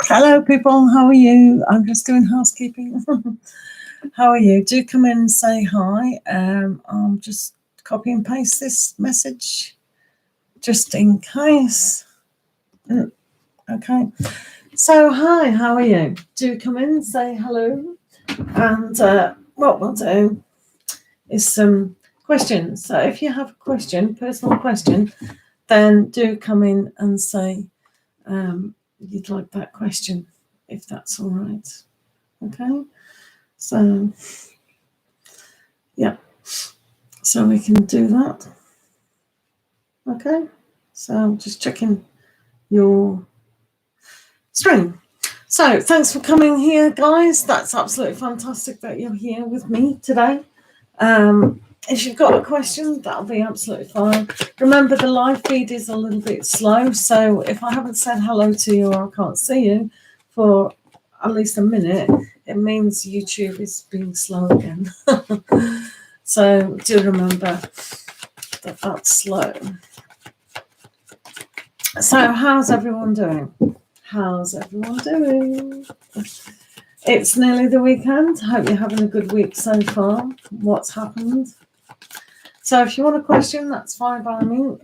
Hello, people. How are you? I'm just doing housekeeping. How are you? Do come in and say hi. I'll just copy and paste this message just in case. Okay. So, hi, how are you? Do come in and say hello. And what we'll do is some questions. So, if you have a question, personal question, then do come in and say you'd like that question, if that's all right. Okay. So, yeah. So we can do that. Okay. So I'm just checking your stream. So thanks for coming here, guys. That's absolutely fantastic that you're here with me today. If you've got a question, that'll be absolutely fine. Remember, the live feed is a little bit slow, so if I haven't said hello to you or I can't see you for at least a minute, it means YouTube is being slow again. So do remember that that's slow. So how's everyone doing? How's everyone doing? It's nearly the weekend. Hope you're having a good week so far. What's happened? So if you want a question, that's fine by me.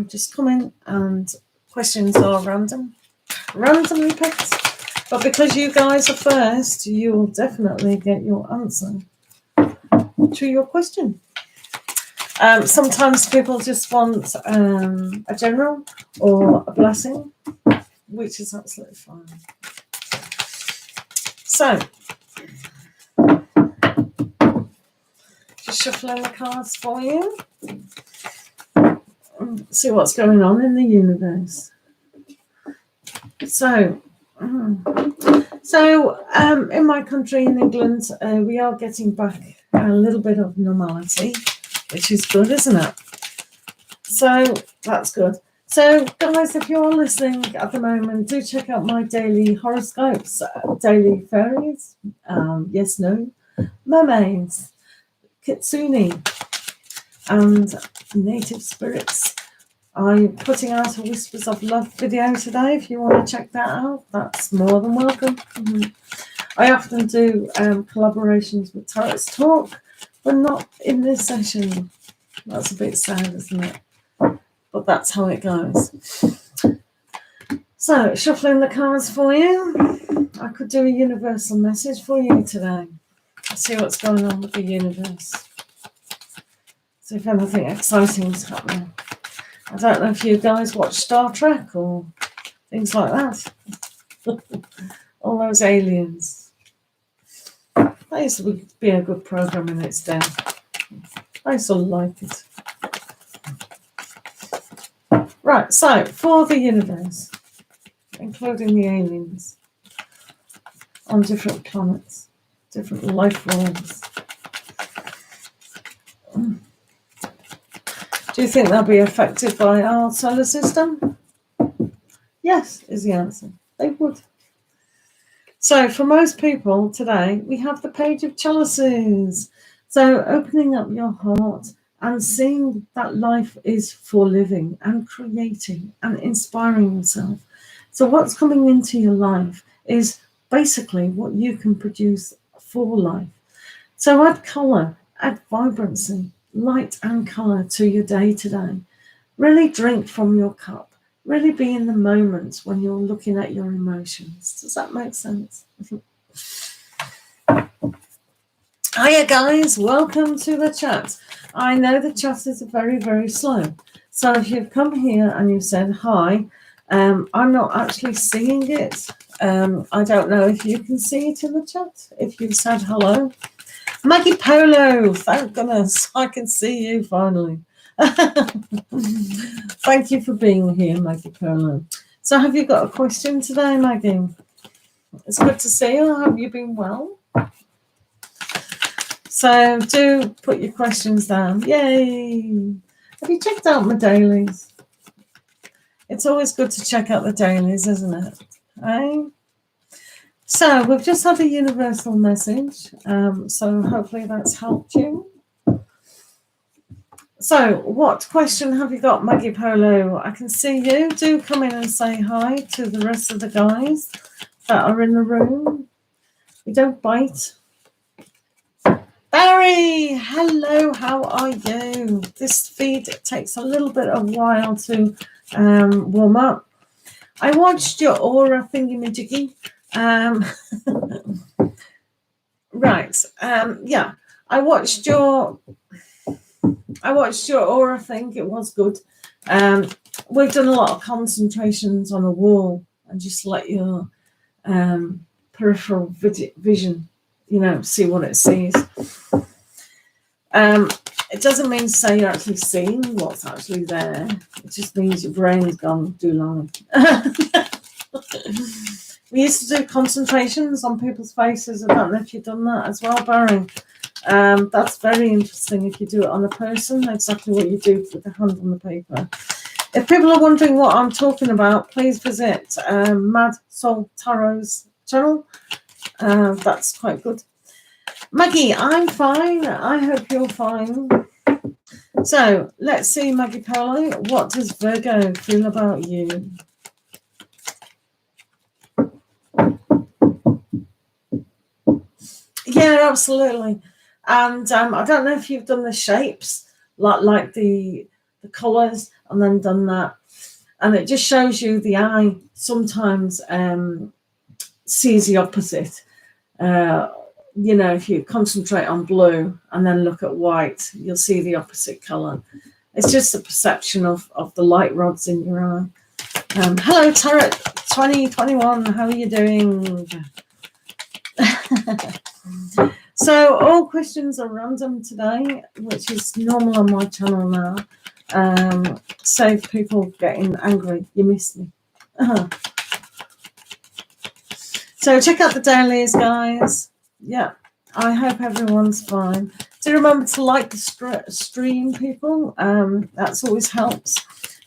Just come in, and questions are randomly picked. But because you guys are first, you will definitely get your answer to your question. Sometimes people just want a general or a blessing, which is absolutely fine. So, just shuffling the cards for you. See what's going on in the universe. So in my country, in England, we are getting back a little bit of normality, which is good, isn't it? So that's good. So, guys, if you're listening at the moment, do check out my daily horoscopes, daily fairies, yes, no, mermaids, kitsune, and native spirits. I'm putting out a Whispers of Love video today. If you want to check that out, that's more than welcome. I often do collaborations with Tarot's Talk, but not in this session. That's a bit sad, isn't it? But that's how it goes. So, shuffling the cards for you. I could do a universal message for you today. Let's see what's going on with the universe. See if anything exciting is happening. I don't know if you guys watch Star Trek or things like that. All those aliens. That used to be a good program in its day. I used to like it. Right, so for the universe, including the aliens on different planets, different life forms. Do you think they'll be affected by our solar system? Yes, is the answer. They would. So for most people today, we have the Page of Chalices. So opening up your heart and seeing that life is for living and creating and inspiring yourself. So what's coming into your life is basically what you can produce for life. So add colour, add vibrancy, light and colour to your day today. Really drink from your cup. Really be in the moment when you're looking at your emotions. Does that make sense? Hiya guys, welcome to the chat. I know the chat is very, very slow. So if you've come here and you said hi, I'm not actually seeing it. I don't know if you can see it in the chat, if you've said hello. Maggie Polo, thank goodness I can see you finally. Thank you for being here, Maggie Polo. So have you got a question today, Maggie? It's good to see you. Have you been well? So do put your questions down. Yay! Have you checked out my dailies? It's always good to check out the dailies, isn't it? Right? So we've just had a universal message. So hopefully that's helped you. So what question have you got, Maggie Polo? I can see you. Do come in and say hi to the rest of the guys that are in the room. We don't bite. Barry, hello, how are you? This feed takes a little bit of a while to warm up. I watched your aura thingy-majiggy. Right, yeah, I watched your aura thing. It was good. We've done a lot of concentrations on a wall and just let your peripheral vision, see what it sees. It doesn't mean to say you're actually seeing what's actually there. It just means your brain's gone too long. We used to do concentrations on people's faces. I don't know if you've done that as well, Barry. That's very interesting if you do it on a person, exactly what you do with the hand on the paper. If people are wondering what I'm talking about, please visit Mad Soul Tarot's channel. That's quite good. Maggie, I'm fine. I hope you're fine. So let's see, Maggie Polo, what does Virgo feel about you? Yeah, absolutely. And I don't know if you've done the shapes, like the colours, and then done that. And it just shows you the eye sometimes sees the opposite. If you concentrate on blue and then look at white, you'll see the opposite colour. It's just the perception of the light rods in your eye. Hello, Tarot 2021. How are you doing? So all questions are random today, which is normal on my channel now. Save people getting angry. You missed me. So check out the dailies, guys. Yeah, I hope everyone's fine. Do remember to like the stream, people. That's always helps.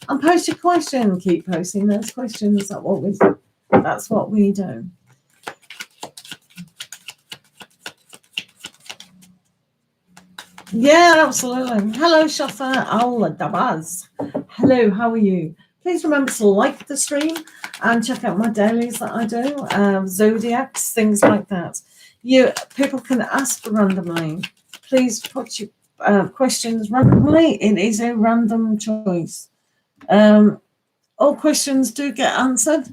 And post your question. Keep posting those questions. That's what we do. Yeah, absolutely. Hello, Shafa Al-Dabaz. Hello, how are you? Please remember to like the stream and check out my dailies that I do, zodiacs, things like that. People can ask randomly. Please put your questions randomly. It is a random choice. All questions do get answered,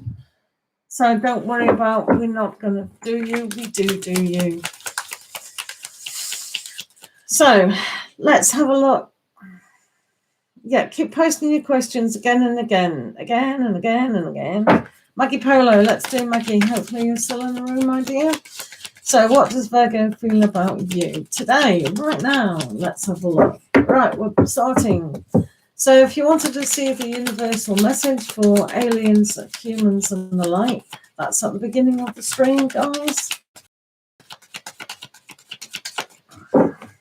so don't worry about we're not going to do you. We do you. So let's have a look. Yeah, keep posting your questions again and again. Maggie Polo, let's do Maggie. Hopefully you're still in the room, my dear. So what does Virgo feel about you today, right now? Let's have a look. Right, we're starting. So if you wanted to receive a universal message for aliens, humans and the like, that's at the beginning of the stream, guys.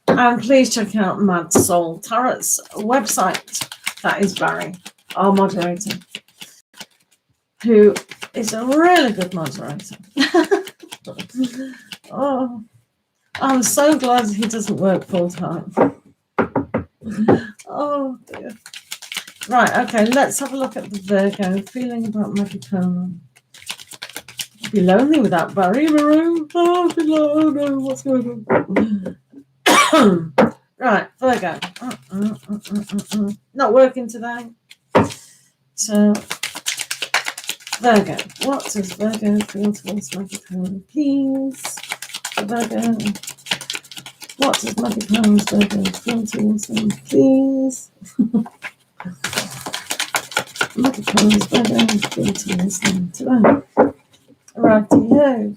And please check out Mad Soul Tarot's website. That is Barry, our moderator, who is a really good moderator. Oh, I'm so glad he doesn't work full time. Oh dear. Right, okay, let's have a look at the Virgo feeling about Maggie Polo. I'd be lonely without Barry in the room. Oh, I'd be lonely. Oh no, what's going on? Right, Virgo. Not working today. So, Virgo. What does Virgo feel towards Maggie Polo? Please. Virgo. What does Maggie Polo's Virgo feel towards them? Please. Maggie Polo's Virgo feel towards them today. Righty-ho.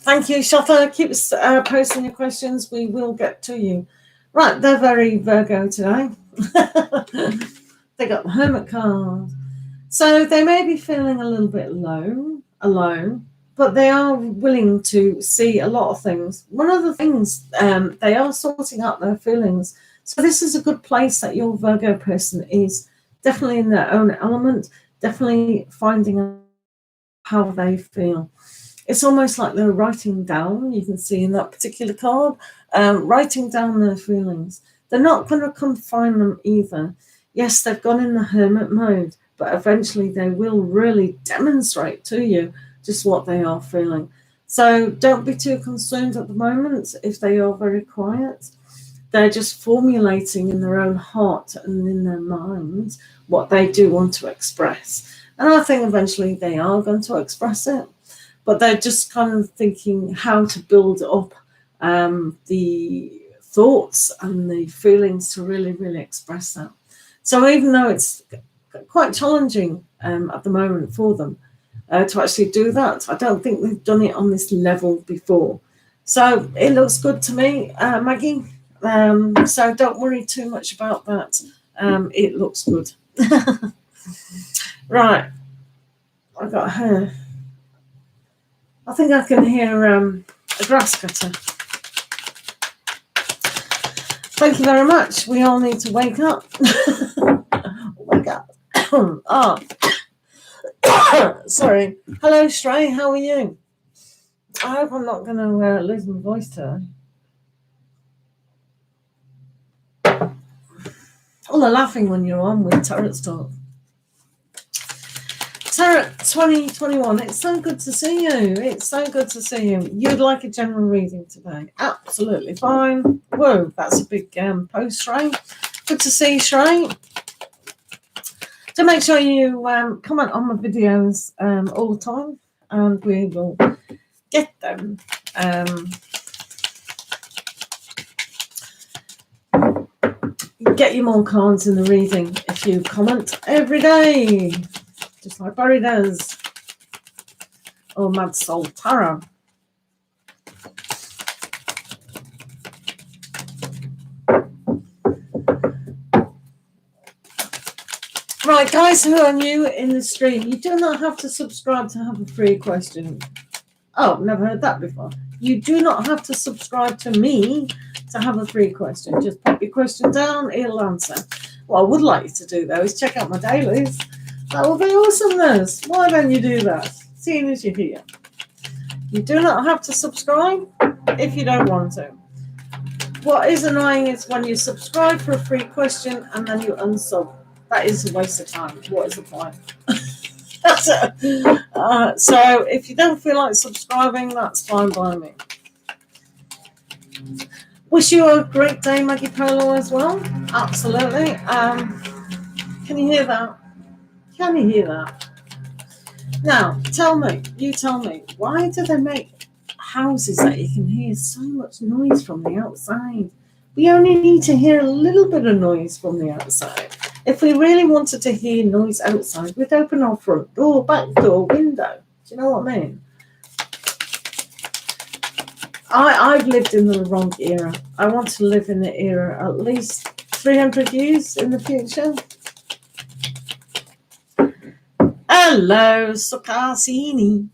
Thank you, Shotha. Keep posting your questions. We will get to you. Right, they're very Virgo today. They got the Hermit card. So they may be feeling a little bit alone, but they are willing to see a lot of things. One of the things, they are sorting out their feelings. So this is a good place that your Virgo person is definitely in their own element, definitely finding out how they feel. It's almost like they're writing down, you can see in that particular card, writing down their feelings. They're not going to confine them either. Yes, they've gone in the hermit mode, but eventually they will really demonstrate to you just what they are feeling. So don't be too concerned at the moment if they are very quiet. They're just formulating in their own heart and in their minds what they do want to express. And I think eventually they are going to express it, but they're just kind of thinking how to build up the thoughts and the feelings to really, really express that. So even though it's quite challenging at the moment for them to actually do that, I don't think they've done it on this level before. So it looks good to me, Maggie. So don't worry too much about that. It looks good. Right. I got her. I think I can hear a grass cutter. Thank you very much. We all need to wake up. Wake up. Oh. Sorry. Hello, Stray. How are you? I hope I'm not going to lose my voice today. All the laughing when you're on with Tarot Talk. Tarot 2021. It's so good to see you. It's so good to see you. You'd like a general reading today? Absolutely fine. Whoa, that's a big post, Shrey. Good to see you, Shrey. So make sure you comment on my videos all the time, and we will get them. Get you more cards in the reading if you comment every day, just like Barry does. Or Mad Soul Tarot. Right, guys who are new in the stream, you do not have to subscribe to have a free question. Oh, never heard that before. You do not have to subscribe to me to have a free question. Just pop your question down, it'll answer. What I would like you to do, though, is check out my dailies. That would be awesomeness. Why don't you do that, seeing as you're here? You do not have to subscribe if you don't want to. What is annoying is when you subscribe for a free question and then you unsub. That is a waste of time. What is the point? So if you don't feel like subscribing, that's fine by me. Wish you a great day, Maggie Polo, as well. Absolutely. Can you hear that? Can you hear that? Now, you tell me, why do they make houses that you can hear so much noise from the outside? We only need to hear a little bit of noise from the outside. If we really wanted to hear noise outside, we'd open our front door, back door, window. Do you know what I mean? I've lived in the wrong era. I want to live in the era at least 300 years in the future. Hello, Soccassini.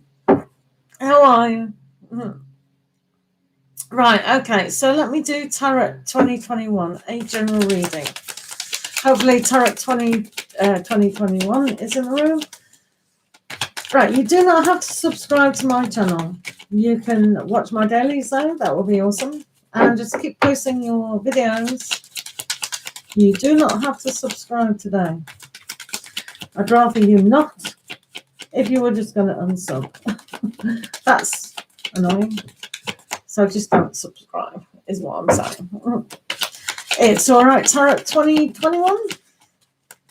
How are you? Right, okay, so let me do Tarot 2021, a general reading. Hopefully Tarot 2021 is in the room. Right, you do not have to subscribe to my channel. You can watch my dailies though, that will be awesome. And just keep posting your videos. You do not have to subscribe today. I'd rather you not, if you were just going to unsub. That's annoying. So just don't subscribe, is what I'm saying. It's all right, Tarot 2021.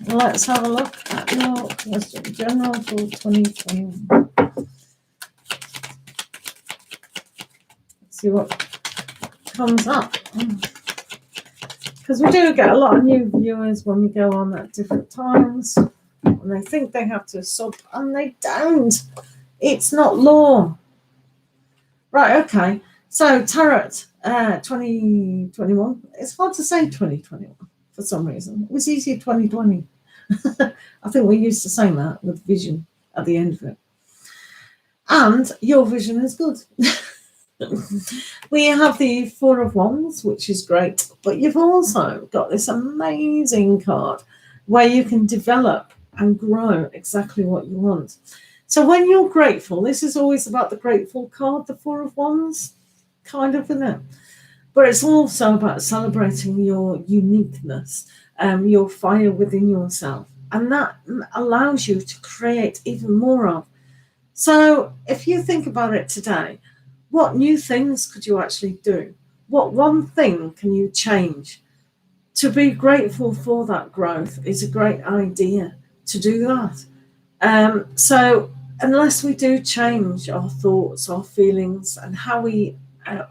Let's have a look at your question. General for 2021. Let's see what comes up. Because we do get a lot of new viewers when we go on at different times. And they think they have to sub, and they don't. It's not law. Right, okay. So tarot 2021. It's hard to say 2021 for some reason. It was easier 2020. I think we're used to saying that with vision at the end of it. And your vision is good. We have the Four of Wands, which is great, but you've also got this amazing card where you can develop and grow exactly what you want. So when you're grateful, this is always about the grateful card, the Four of Wands, kind of, isn't it? But it's also about celebrating your uniqueness, your fire within yourself. And that allows you to create even more of. So if you think about it today, what new things could you actually do? What one thing can you change? To be grateful for that growth is a great idea to do that. So unless we do change our thoughts, our feelings, and how we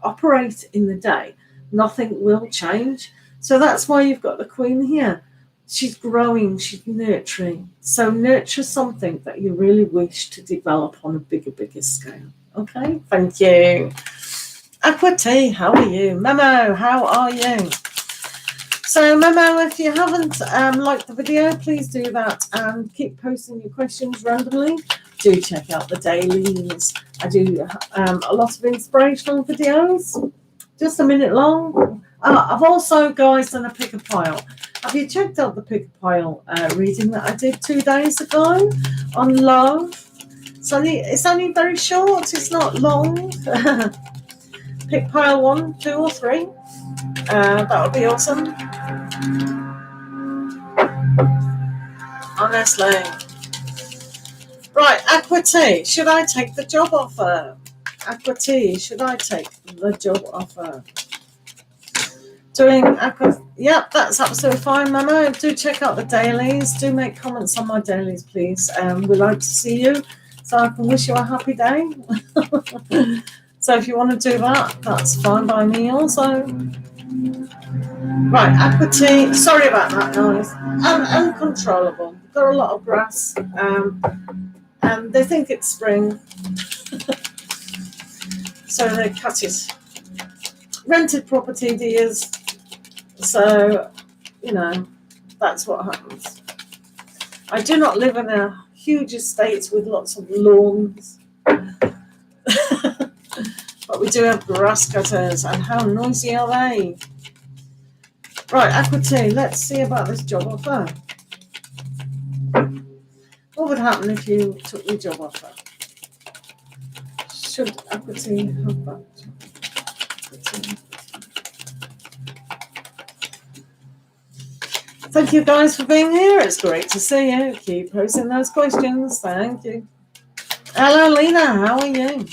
operate in the day, nothing will change. So that's why you've got the Queen here. She's growing, she's nurturing. So nurture something that you really wish to develop on a bigger scale. Okay, thank you. Aqua T, how are you? Memo, how are you? So Memo, if you haven't liked the video, please do that and keep posting your questions randomly. Do check out the dailies. I do a lot of inspirational videos, just a minute long. I've also, guys, done a pickapile. Have you checked out the pickapile reading that I did 2 days ago on love? It's only very short. It's not long. Pick pile 1, 2, or 3. That would be awesome. Honestly. Right, Aqua T, should I take the job offer? Aqua T, should I take the job offer? Doing Aqua, yep, that's absolutely fine, Mama. Do check out the dailies. Do make comments on my dailies, please. We'd like to see you, so I can wish you a happy day. So if you want to do that, that's fine by me also. Right, Aqua T, sorry about that noise. Uncontrollable. Got a lot of grass, and they think it's spring, so they cut it. Rented property, dears. So, you know, that's what happens. I do not live in a huge estate with lots of lawns. But we do have grass cutters, and how noisy are they? Right, Aqua T, let's see about this job offer. What would happen if you took the job offer? Should Aqua T have that? Thank you guys for being here. It's great to see you. Keep posting those questions. Thank you. Hello, Lena. How are you?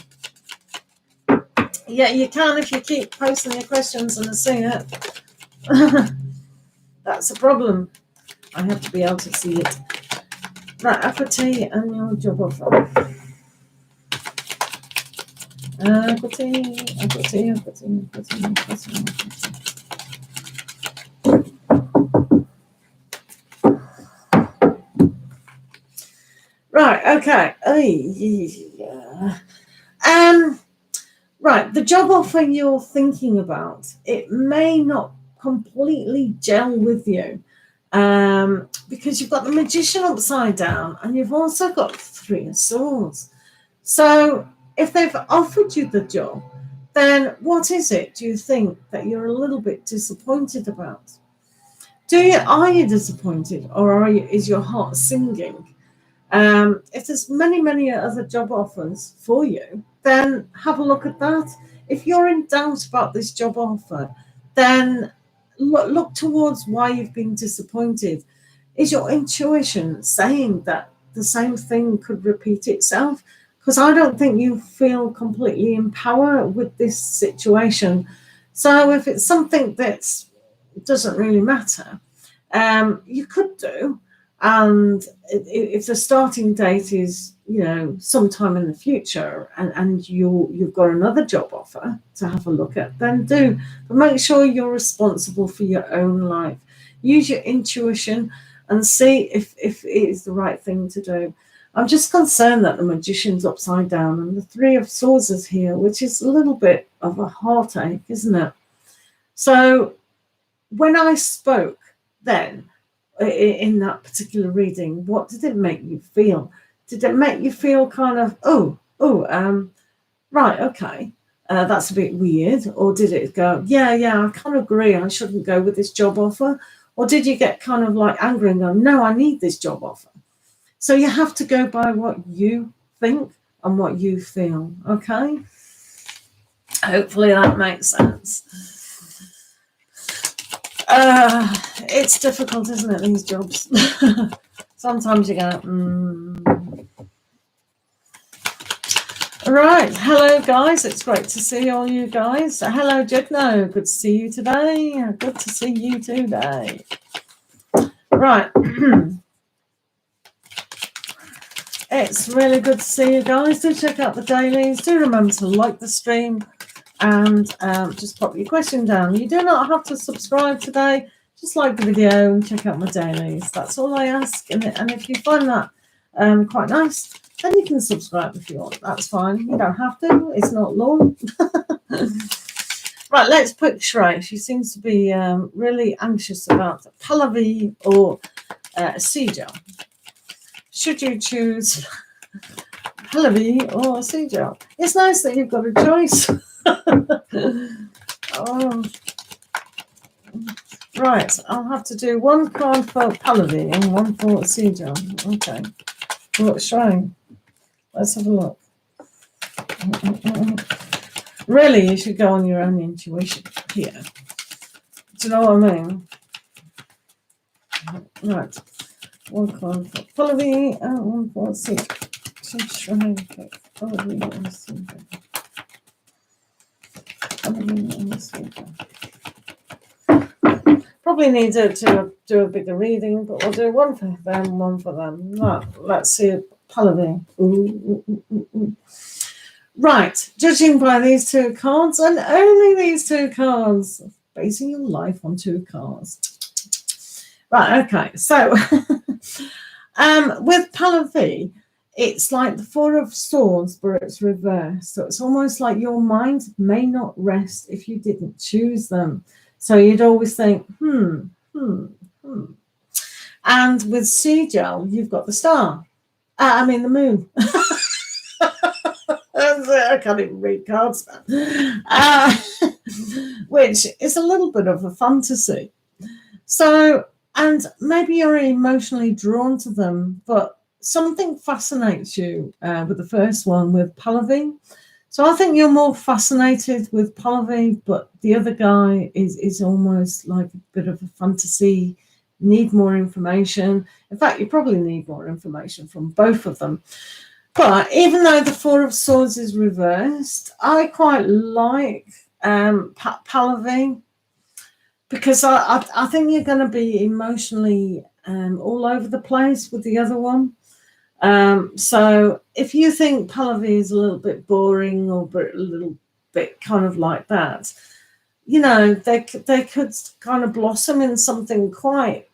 Yeah, you can if you keep posting your questions and I see it. That's a problem. I have to be able to see it. Right, Aqua T and your job offer. Aqua T, Aqua T, Aqua T, Aqua T, Aqua T. Right, okay. Right, the job offer you're thinking about, it may not completely gel with you because you've got the Magician upside down and you've also got 3 of Swords. So if they've offered you the job, then what is it do you think that you're a little bit disappointed about? Are you disappointed, or is your heart singing? If there's many other job offers for you, then have a look at that. If you're in doubt about this job offer, then look towards why you've been disappointed. Is your intuition saying that the same thing could repeat itself? Because I don't think you feel completely in power with this situation. So if it's something that doesn't really matter, you could do. And if the starting date is, sometime in the future and you've got another job offer to have a look at, then do. But make sure you're responsible for your own life. Use your intuition and see if it is the right thing to do. I'm just concerned that the Magician's upside down and the Three of Swords is here, which is a little bit of a heartache, isn't it? So when I spoke then in that particular reading, what did it make you feel? Did it make you feel kind of, right, okay, that's a bit weird? Or did it go, yeah, I kind of agree, I shouldn't go with this job offer? Or did you get kind of like angry and go, no, I need this job offer? So you have to go by what you think and what you feel, okay? Hopefully that makes sense. It's difficult, isn't it, these jobs? Sometimes you go, Right, hello guys, it's great to see all you guys. Hello Jigno, good to see you today. Good to see you today. Right. It's really good to see you guys. Do check out the dailies. Do remember to like the stream and just pop your question down. You do not have to subscribe today. Just like the video and check out my dailies. That's all I ask. And if you find that quite nice, then you can subscribe if you want. That's fine. You don't have to. It's not long. Right, let's pick Shrey. She seems to be really anxious about Pallavi or Sejal. Should you choose Pallavi or Sejal? It's nice that you've got a choice. Right, I'll have to do one card for Pallavi and one for Sejal. Okay. What's Shrey? Let's have a look. Really, you should go on your own intuition here. Do you know what I mean? Right. One card for Pallavi and one for Sejal. Pallavi and Sejal. Pallavi and Sejal. Probably need to do a bigger reading, but we'll do one for them, one for them. Right, let's see Pallavi. Right, judging by these two cards, and only these two cards, basing your life on two cards. Right, okay, so with Pallavi, it's like the Four of Swords, but it's reversed. So it's almost like your mind may not rest if you didn't choose them. So you'd always think, And with Sejal, you've got the star. The moon. I can't even read cards now. Which is a little bit of a fantasy. So, and maybe you're emotionally drawn to them, but something fascinates you with the first one, with Pallavi. So I think you're more fascinated with Pallavi, but the other guy is almost like a bit of a fantasy, need more information. In fact, you probably need more information from both of them. But even though the Four of Swords is reversed, I quite like Pallavi, because I think you're going to be emotionally all over the place with the other one. So if you think Pallavi is a little bit boring or a little bit kind of like that, they could kind of blossom in something quite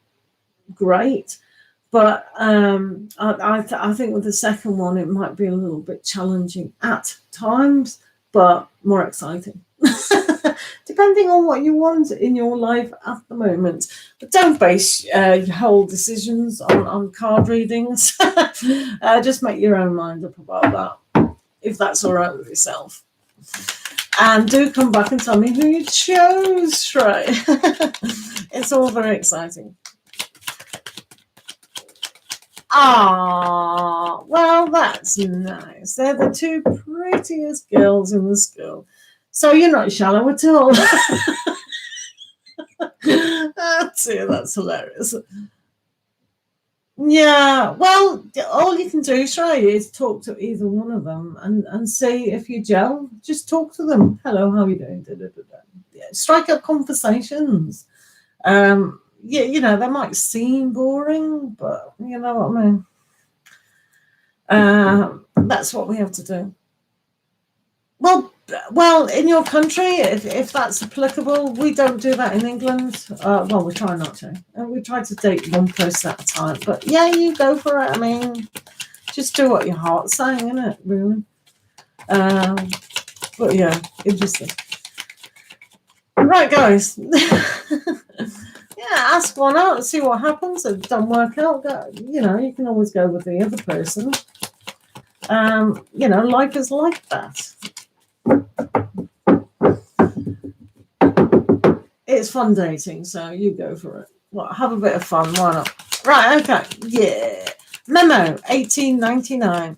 great. But I think with the second one, it might be a little bit challenging at times, but more exciting. Depending on what you want in your life at the moment. But don't base your whole decisions on card readings. Just make your own mind up about that, if that's all right with yourself. And do come back and tell me who you chose, Shrey. It's all very exciting. Ah, well, that's nice. They're the two prettiest girls in the school. So you're not shallow at all. That's hilarious. Yeah, well, all you can do, Shrey, is talk to either one of them and see if you gel. Just talk to them. Hello, how are you doing? Yeah, strike up conversations. They might seem boring, but you know what I mean. That's what we have to do. Well, in your country, if that's applicable, we don't do that in England. Well, we try not to. We try to date one person at a time. But yeah, you go for it. I mean, Just do what your heart's saying, isn't it, really? But yeah, interesting. Right, guys. Yeah, ask one out and see what happens. If it doesn't work out, you know, you can always go with the other person. You know, life is like that. It's fun dating, so you go for it. Well, have a bit of fun, why not? Right, okay, yeah. Memo, 1899.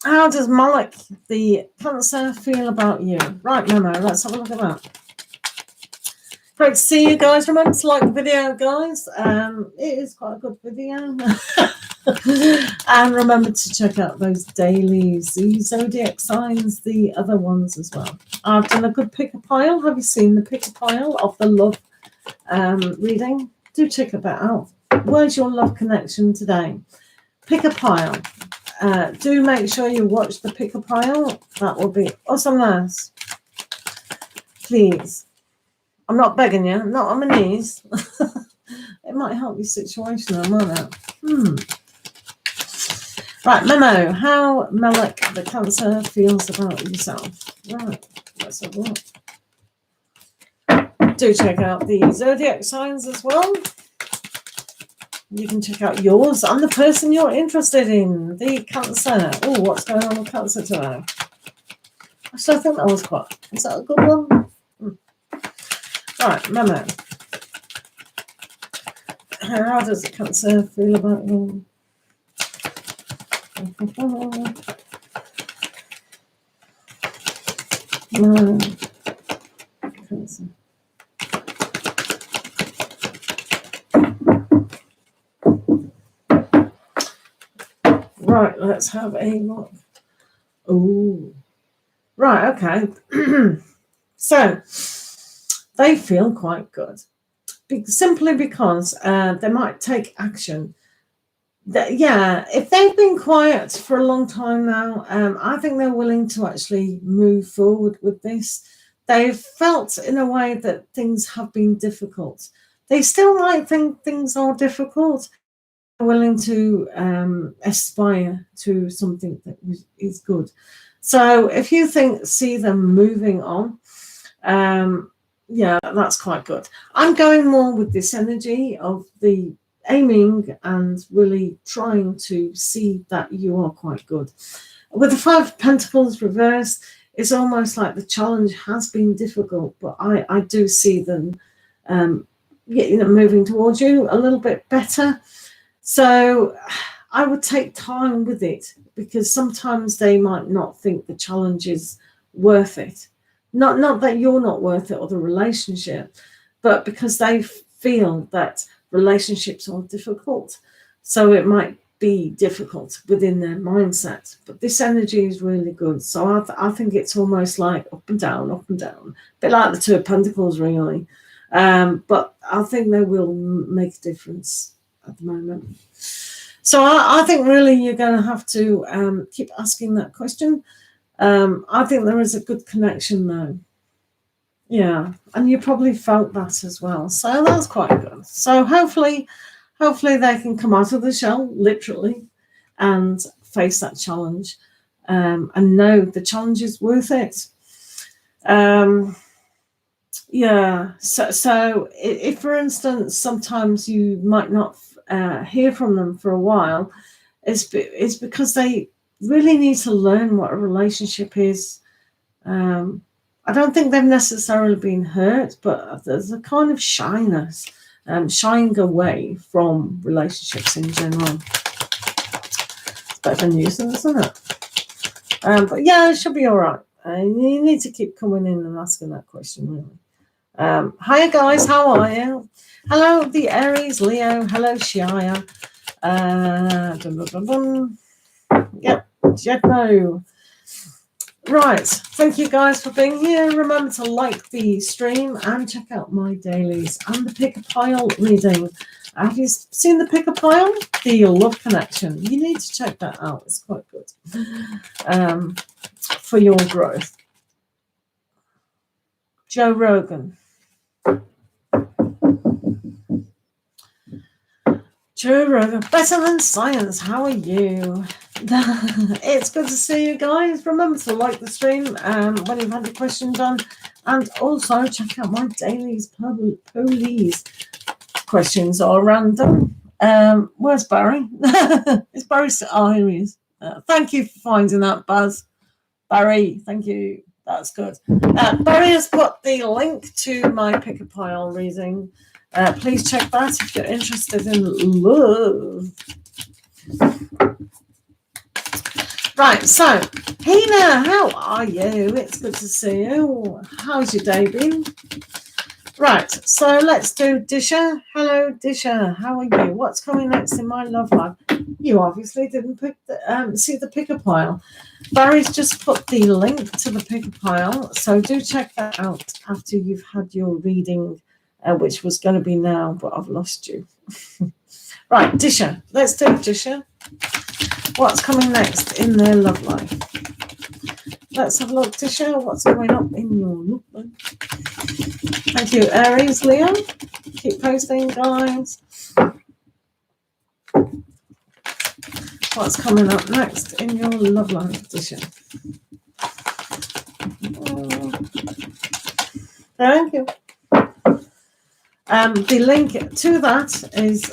How does Malik, the Cancer, feel about you? Right, Memo, let's have a look at that. Great to see you guys. Remember to like the video, guys. It is quite a good video. And remember to check out those dailies, the zodiac signs, the other ones as well. I've done a good pick-a-pile. Have you seen the pick-a-pile of the love reading? Do check that out. Where's your love connection today? Pick-a-pile. Do make sure you watch the pick-a-pile. That will be awesomeness. Please. I'm not begging you. I'm not on my knees. It might help your situation, I might not. Right, memo. How Malik, the Cancer, feels about yourself. Right, let's have a look. Do check out the zodiac signs as well. You can check out yours and the person you're interested in, the Cancer. Oh, what's going on with Cancer today? Actually, I think that was quite... Is that a good one? Right, memo. How does the Cancer feel about you? No. Cancer. Right, let's have a look. Oh, right, okay. So, they feel quite good. Simply because they might take action. Yeah, if they've been quiet for a long time now, I think they're willing to actually move forward with this. They've felt in a way that things have been difficult. They still might think things are difficult. They're willing to aspire to something that is good. So if you see them moving on, yeah, that's quite good. I'm going more with this energy of the aiming and really trying to see that you are quite good. With the Five of Pentacles reversed, it's almost like the challenge has been difficult, but I do see them moving towards you a little bit better. So I would take time with it, because sometimes they might not think the challenge is worth it. Not that you're not worth it or the relationship, but because they feel that relationships are difficult. So it might be difficult within their mindset. But this energy is really good. So I think it's almost like up and down, a bit like the Two of Pentacles, really. But I think they will make a difference at the moment. So I think really you're going to have to keep asking that question. I think there is a good connection though. Yeah, and you probably felt that as well. So that's quite good. So hopefully they can come out of the shell, literally, and face that challenge, and know the challenge is worth it. Yeah, so if for instance, sometimes you might not hear from them for a while, it's because they really need to learn what a relationship is. I don't think they've necessarily been hurt, but there's a kind of shyness, shying away from relationships in general. It's a bit of a nuisance, isn't it? But yeah, it should be all right. You need to keep coming in and asking that question, really. Hi guys, how are you? Hello, the Aries, Leo. Hello, Shia. Yep, Jetmo. Right, thank you guys for being here. Remember to like the stream and check out my dailies and the pick-a-pile reading. Have you seen the pick-a-pile? The love connection. You need to check that out. It's quite good for your growth. Joe Rogan. True, better than science. How are you? It's good to see you guys. Remember to like the stream when you've had your questions on, and also check out my dailies police. Questions are random. Where's Barry? It's Barry's Aries. Thank you for finding that, Baz. Barry, thank you. That's good. Barry has put the link to my pickapile reading. Please check that if you're interested in love. Right, so Hina, how are you? It's good to see you. How's your day been? Right, so let's do Disha. Hello, Disha. How are you? What's coming next in my love life? You obviously didn't pick see the pickapile. Barry's just put the link to the pickapile, so do check that out after you've had your reading, which was going to be now, but I've lost you. Right, Disha. Let's do Disha. What's coming next in their love life? Let's have a look, Disha. What's going on in your love life? Thank you, Aries, Leo. Keep posting, guys. What's coming up next in your love life, Disha? Thank you. The link to that is,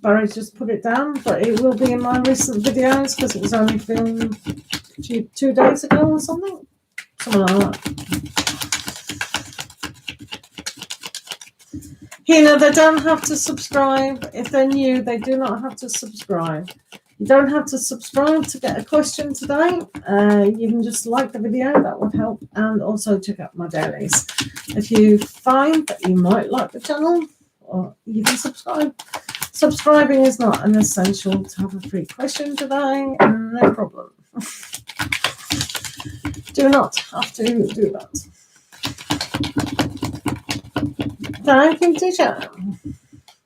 Barry just put it down, but it will be in my recent videos because it was only filmed 2 days ago or something. Something like that. You know, they don't have to subscribe. If they're new, they do not have to subscribe. You don't have to subscribe to get a question today. You can just like the video, that would help, and also check out my dailies. If you find that you might like the channel, or you can subscribe. Subscribing is not an essential to have a free question today, no problem. Do not have to do that. Thank you, Tisha.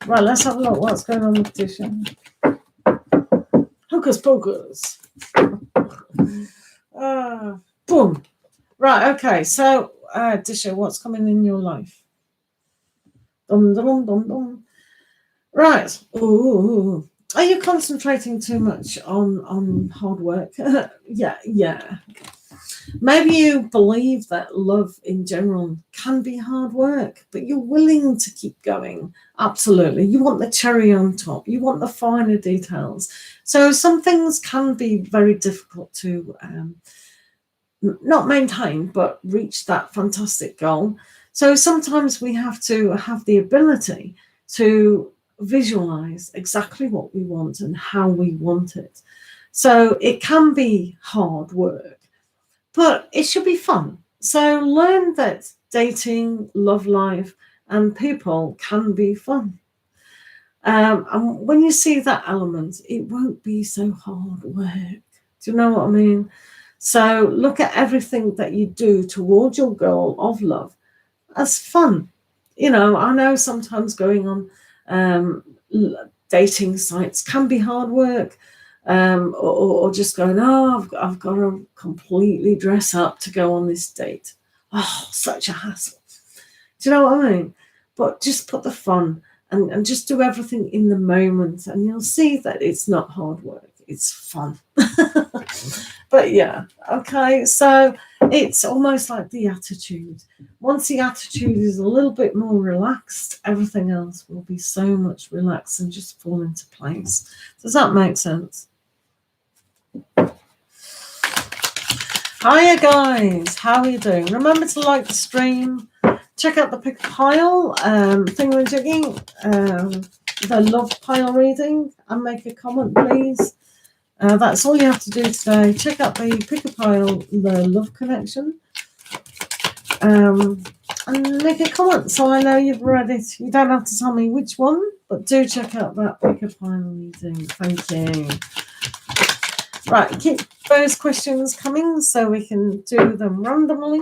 Right, let's have a look what's going on with Tisha. Hocus pocus. Boom. Right, okay, so Tisha, what's coming in your life? Dum, dum, dum, dum. Right. Ooh. Are you concentrating too much on hard work? Yeah. Maybe you believe that love in general can be hard work, but you're willing to keep going. Absolutely. You want the cherry on top. You want the finer details. So some things can be very difficult to not maintain, but reach that fantastic goal. So sometimes we have to have the ability to visualize exactly what we want and how we want it. So it can be hard work, but it should be fun. So learn that dating, love life, and people can be fun. And when you see that element, it won't be so hard work. Do you know what I mean? So look at everything that you do towards your goal of love as fun. You know, I know sometimes going on dating sites can be hard work. Or just going, I've got to completely dress up to go on this date. Oh, such a hassle. Do you know what I mean? But just put the fun and just do everything in the moment, and you'll see that it's not hard work. It's fun. But yeah, okay. So it's almost like the attitude. Once the attitude is a little bit more relaxed, everything else will be so much relaxed and just fall into place. Does that make sense? Hiya guys, how are you doing? Remember to like the stream, check out the pick pile thingamajiggy, the love pile reading, and make a comment please. That's all you have to do today. Check out the pick a pile, the love connection, and make a comment so I know you've read it. You don't have to tell me which one, but do check out that pick a pile reading. Thank you. Right, keep those questions coming so we can do them randomly.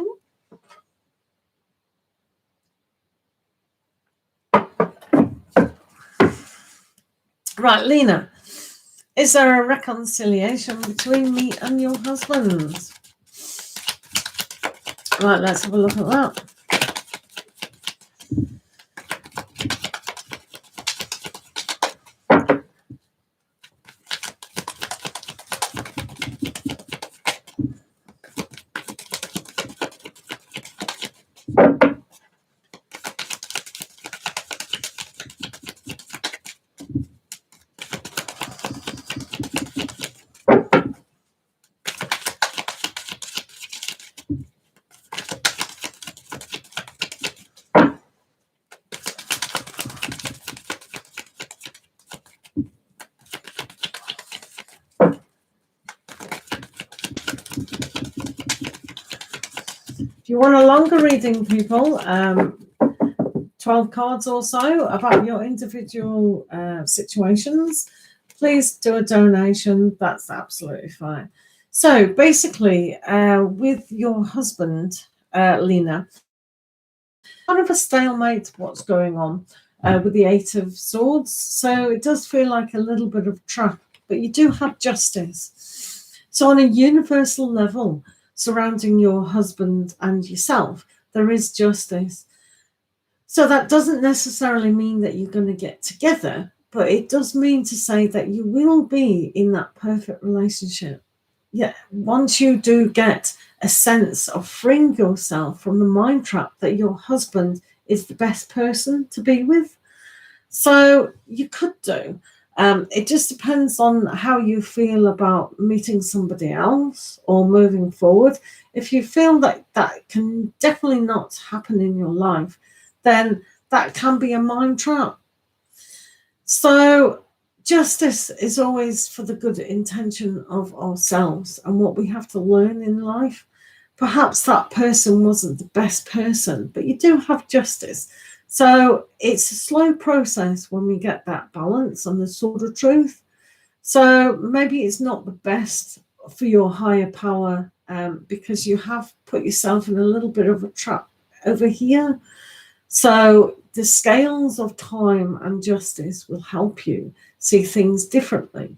Right, Lena, is there a reconciliation between me and your husband? Right, let's have a look at that. you want a longer reading, people, 12 cards or so about your individual situations, please do a donation. That's absolutely fine. So basically, with your husband, Lena, kind of a stalemate what's going on with the Eight of Swords. So it does feel like a little bit of trap, but you do have justice. So on a universal level surrounding your husband and yourself, there is justice. So that doesn't necessarily mean that you're going to get together, but it does mean to say that you will be in that perfect relationship. Yeah, once you do get a sense of freeing yourself from the mind trap that your husband is the best person to be with. So you could do. It just depends on how you feel about meeting somebody else or moving forward. If you feel that that can definitely not happen in your life, then that can be a mind trap. So justice is always for the good intention of ourselves and what we have to learn in life. Perhaps that person wasn't the best person, but you do have justice. So it's a slow process when we get that balance and the sort of truth. So maybe it's not the best for your higher power because you have put yourself in a little bit of a trap over here. So the scales of time and justice will help you see things differently.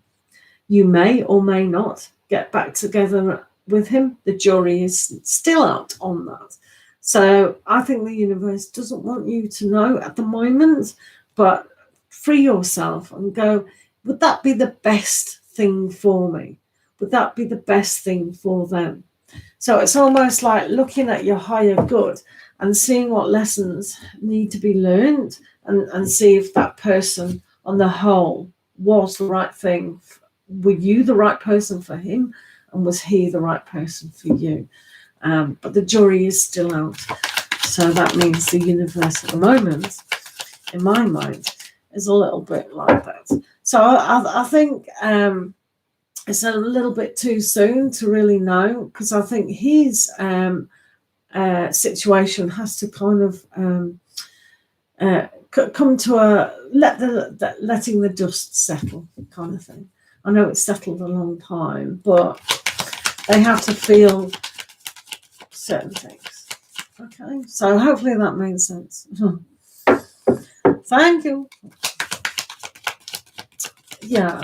You may or may not get back together with him. The jury is still out on that. So I think the universe doesn't want you to know at the moment, but free yourself and go, would that be the best thing for me? Would that be the best thing for them? So it's almost like looking at your higher good and seeing what lessons need to be learned and see if that person on the whole was the right thing. Were you the right person for him? And was he the right person for you? But the jury is still out. So that means the universe at the moment, in my mind, is a little bit like that. So I think it's a little bit too soon to really know, because I think his situation has to kind of come to a letting the dust settle kind of thing. I know it's settled a long time, but they have to feel certain things. Okay, so hopefully that makes sense. Thank you. Yeah,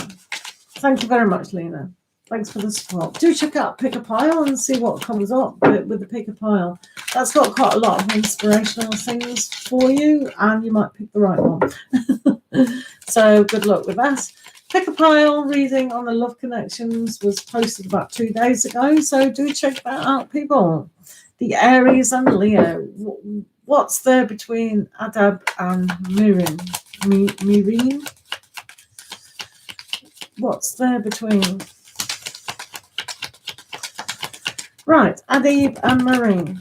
thank you very much, Lena. Thanks for the support. Do check out Pickapile and see what comes up with the Pickapile. That's got quite a lot of inspirational things for you, and you might pick the right one. So good luck with that. Pickapile reading on the love connections was posted about 2 days ago, so do check that out, people. The Aries and Leo. What's there between Adab and Mirin? Mirin? What's there between? Right, Adib and Marine.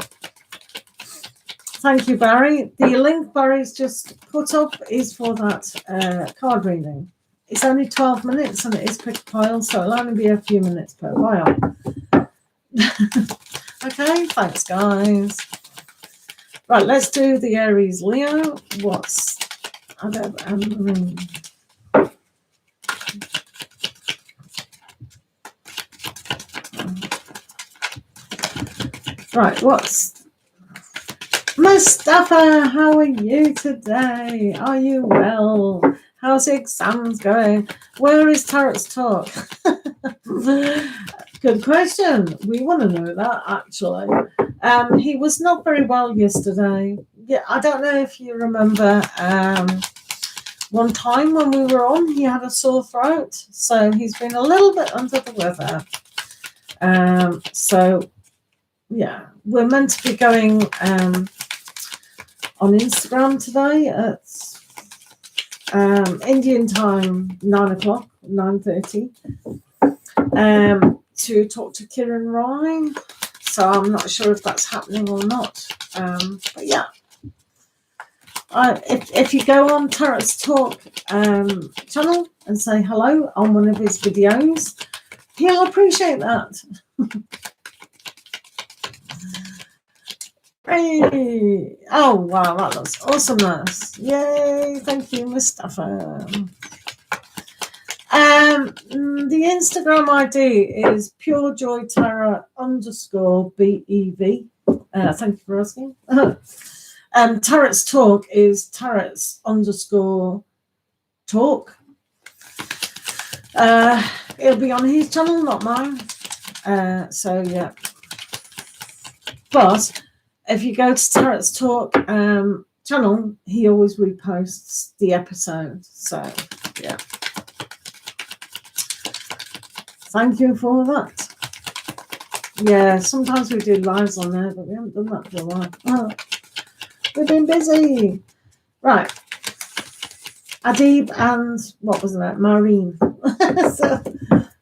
Thank you, Barry. The link Barry's just put up is for that card reading. It's only 12 minutes and it is Pickapile, so it'll only be a few minutes per pile. Okay, thanks, guys. Right, let's do the Aries Leo. What's Adab and Marine? Right, what's Mustafa? How are you today? Are you well? How's the exams going? Where is Tarot's talk? Good question. We want to know that, actually. He was not very well yesterday. Yeah, I don't know if you remember one time when we were on, he had a sore throat. So he's been a little bit under the weather. So yeah, we're meant to be going on Instagram today at Indian time, 9 o'clock, 9:30, to talk to Kiran Rai. So I'm not sure if that's happening or not. But yeah, if you go on Tarot's Talk channel and say hello on one of his videos, he'll appreciate that. Hey. Oh, wow, that looks awesomeness. Yay, thank you, Mustafa. The Instagram ID is purejoytarot_BEV. Thank you for asking. Tarot's Talk is Tarot's_talk. It'll be on his channel, not mine. So yeah. But if you go to Tarot's Talk channel, he always reposts the episode. So yeah. Thank you for that. Yeah, sometimes we do lives on there, but we haven't done that for a while. Oh, we've been busy. Right. Adib and what was that? Marine. So,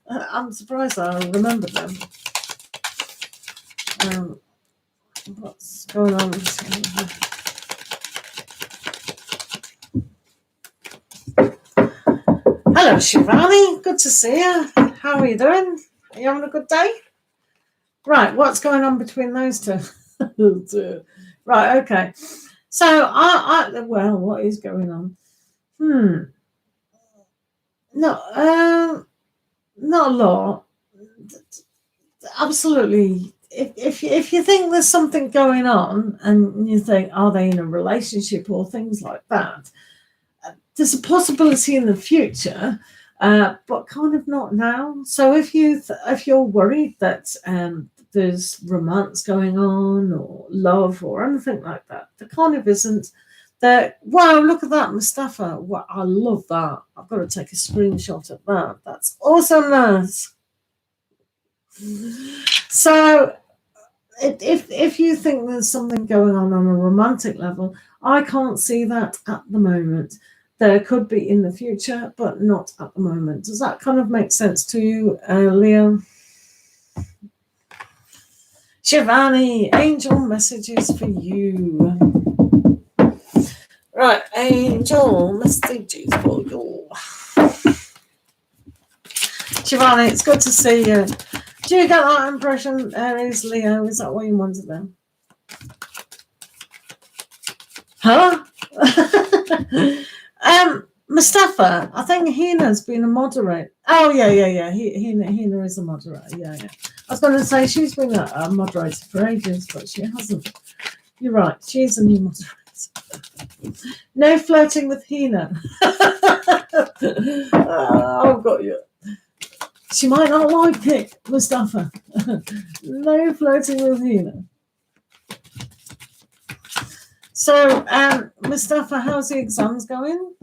I'm surprised I remembered them. What's going on? Hello, Shivani. Good to see you. How are you doing? Are you having a good day? Right, what's going on between those two? Right, okay. So, well, what is going on? No, not a lot. Absolutely. If you think there's something going on and you think, are they in a relationship or things like that, there's a possibility in the future, but kind of not now. So if you're worried that there's romance going on or love or anything like that, there kind of isn't. That, wow, look at that, Mustafa. Wow, I love that. I've got to take a screenshot of that. That's awesomeness. So if you think there's something going on a romantic level, I can't see that at the moment. There could be in the future, but not at the moment. Does that kind of make sense to you, Leo? Shivani, angel messages for you. Right, angel messages for you. Shivani, it's good to see you. Do you get that impression, Aries, Leo? Is that what you wanted then? Huh? Mustafa, I think Hina's been a moderator. Oh, yeah. Hina is a moderator. Yeah. I was going to say she's been a moderator for ages, but she hasn't. You're right. She's a new moderator. No flirting with Hina. I've got you. She might not like it, Mustafa. No flirting with Hina. So, Mustafa, how's the exams going?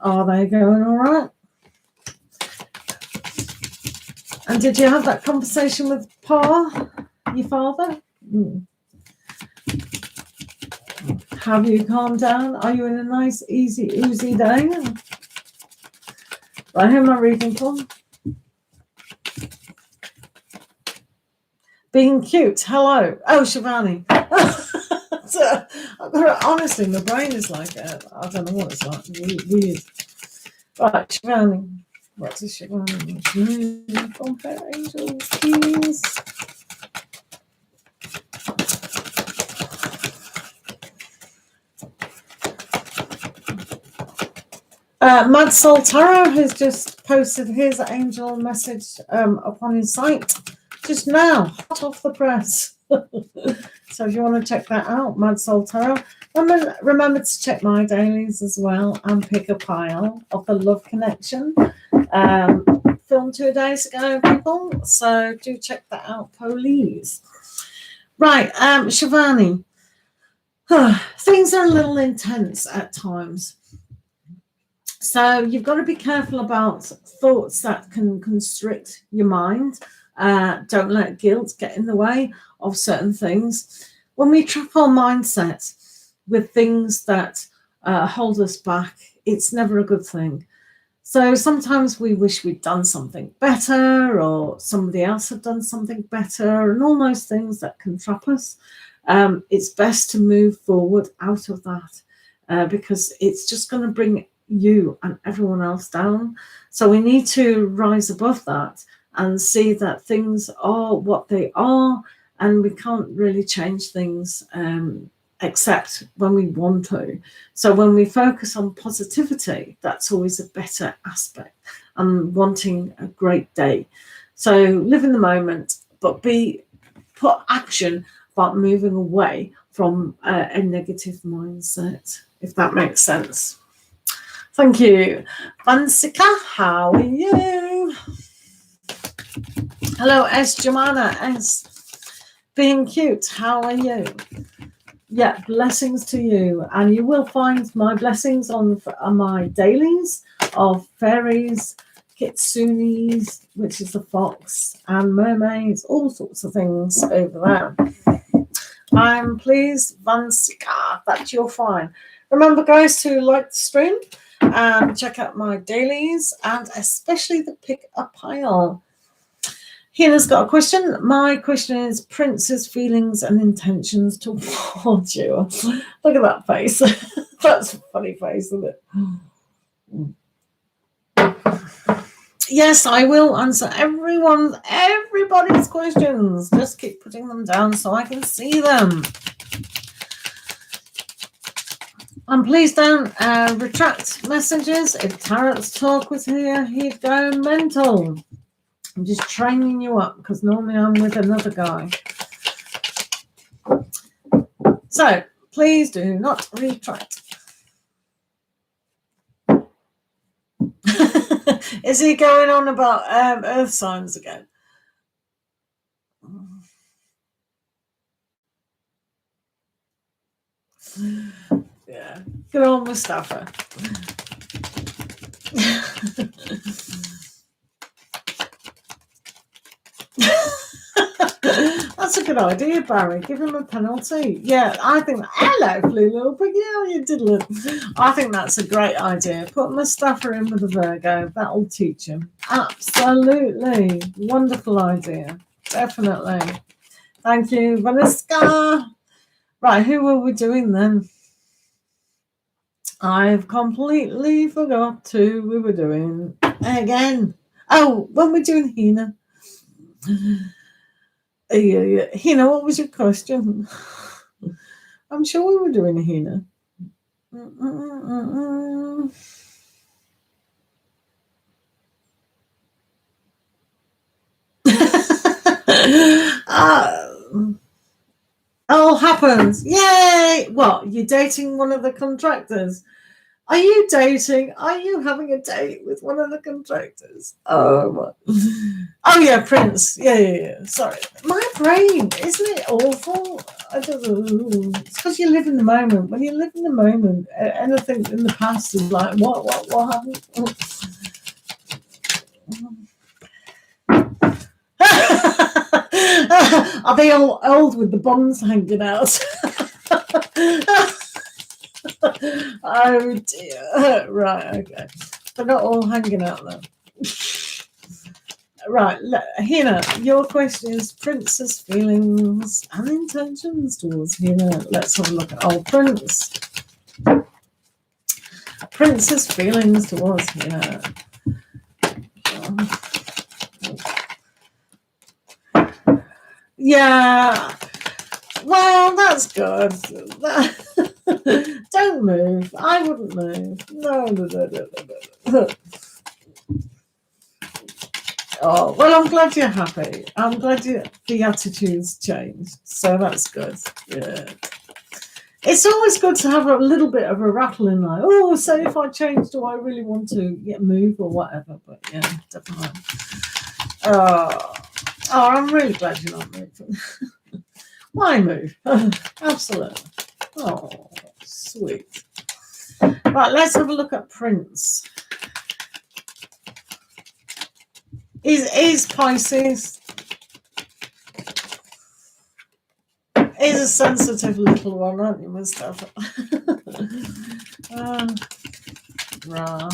Are they going all right? And did you have that conversation with Pa, your father? Have you calmed down? Are you in a nice, easy, oozy day? Right, who am I reading from? Being cute. Hello. Oh, Shivani. So, honestly, my brain is like, I don't know what it's like. Weird. Right, Shivani. What does Shivani need from her angels, please? Mad Soul Tarot has just posted his angel message up on his site just now, hot off the press. So if you want to check that out, Mad Soul Tarot. Remember to check my dailies as well and pick a pile of the Love Connection. Filmed 2 days ago, people. So do check that out, please. Right, Shivani. Things are a little intense at times. So you've got to be careful about thoughts that can constrict your mind. Don't let guilt get in the way of certain things. When we trap our mindset with things that hold us back, it's never a good thing. So sometimes we wish we'd done something better or somebody else had done something better and all those things that can trap us. It's best to move forward out of that because it's just going to bring you and everyone else down. So we need to rise above that and see that things are what they are and we can't really change things except when we want to. So when we focus on positivity, that's always a better aspect, and wanting a great day. So live in the moment, but put action about moving away from a negative mindset, if that makes sense. Thank you. Vansika, how are you? Hello, S. Jemana, S. Being cute, how are you? Yeah, blessings to you. And you will find my blessings on my dailies of fairies, kitsunes, which is the fox, and mermaids, all sorts of things over there. I'm pleased, Vansika, that you're fine. Remember, guys, to like the stream and check out my dailies, and especially the pickapile. Hina's got a question. My question is Prince's feelings and intentions towards you. Look at that face. That's a funny face, isn't it? Yes, I will answer everybody's questions. Just keep putting them down so I can see them. And please don't retract messages. If tarots talk with you, he'd go mental. I'm just training you up because normally I'm with another guy. So please do not retract. Is he going on about earth signs again? Yeah, good old Mustafa. That's a good idea, Barry. Give him a penalty. Yeah, I think. Hello, Blue Little Pig. Yeah, you diddling. I think that's a great idea. Put Mustafa in with a Virgo. That'll teach him. Absolutely. Wonderful idea. Definitely. Thank you, Vanessa. Right, who are we doing then? I've completely forgot who we were doing again. Oh, when we're doing Hina. Hina, what was your question? I'm sure we were doing Hina. All happens. Yay! What? You're dating one of the contractors? Are you dating? Are you having a date with one of the contractors? Oh, oh yeah, Prince. Yeah. Sorry, my brain, isn't it awful? I don't know. It's because you live in the moment. When you live in the moment, anything in the past is like, what happened? Are they all old with the bonds hanging out? Oh dear. Right, okay. They're not all hanging out though. Right, Hina, your question is Prince's feelings and intentions towards Hina. Let's have a look at Prince. Prince's feelings towards Hina. Yeah. Well, that's good. Don't move. I wouldn't move. No. Oh, well, I'm glad you're happy. I'm glad the attitude's changed. So that's good. Yeah. It's always good to have a little bit of a rattle in life. Oh, say if I change, do I really want to move or whatever? But yeah, definitely. Oh, I'm really glad you're not moving. Why move? Absolutely. Oh, sweet. Right, let's have a look at Prince. Is Pisces. He's a sensitive little one, aren't you, Mustafa? Right.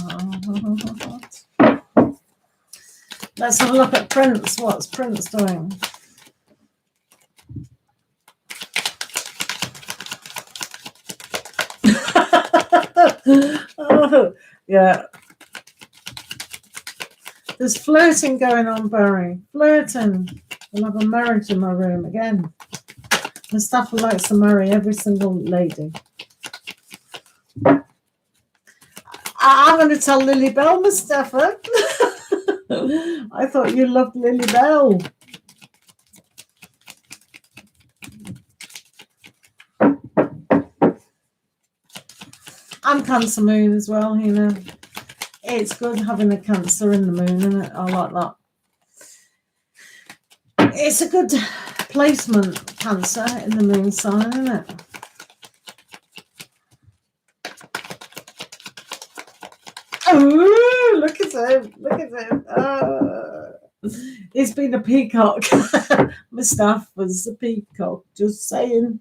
Let's have a look at Prince. What's Prince doing? Oh, yeah. There's flirting going on, Barry. Flirting. We'll have a marriage in my room again. Mustafa likes to marry every single lady. I'm going to tell Lily Bell, Mustafa. I thought you loved Lily Bell. I'm Cancer Moon as well, you know. It's good having a Cancer in the moon, isn't it? I like that. It's a good placement, Cancer, in the moon sign, isn't it? Oh, look at him. Look at him. He's been a peacock. Mustafa's a peacock, just saying.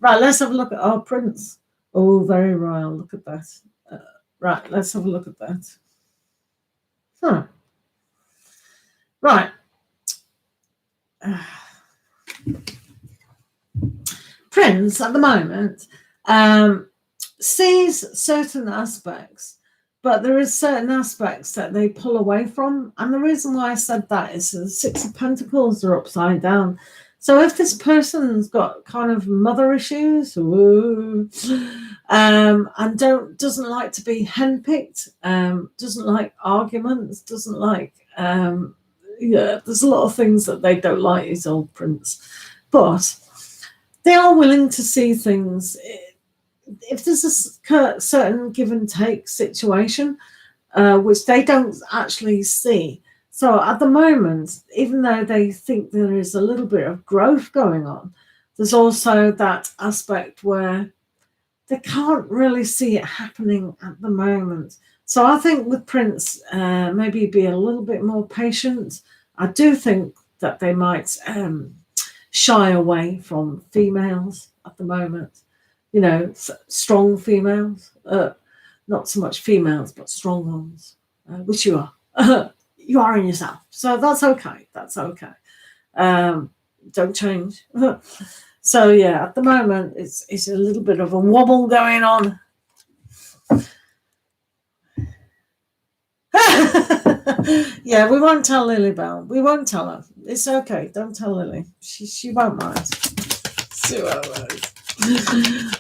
Right, let's have a look at our prince. Oh, very royal. Look at that. Right, let's have a look at that. Huh. Right. Prince, at the moment, sees certain aspects, but there is certain aspects that they pull away from. And the reason why I said that is the Six of Pentacles are upside down. So if this person's got kind of mother issues, and doesn't like to be henpicked, doesn't like arguments, doesn't like, there's a lot of things that they don't like, his old prince. But they are willing to see things. If there's a certain give and take situation, which they don't actually see. So at the moment, even though they think there is a little bit of growth going on, there's also that aspect where they can't really see it happening at the moment. So I think with Prince, maybe be a little bit more patient. I do think that they might shy away from females at the moment. You know, strong females, not so much females, but strong ones, which you are. You are in yourself. So that's okay. That's okay. Don't change. So yeah, at the moment, it's a little bit of a wobble going on. Yeah, we won't tell Lily Bell. We won't tell her. It's okay. Don't tell Lily. She won't mind. She won't mind.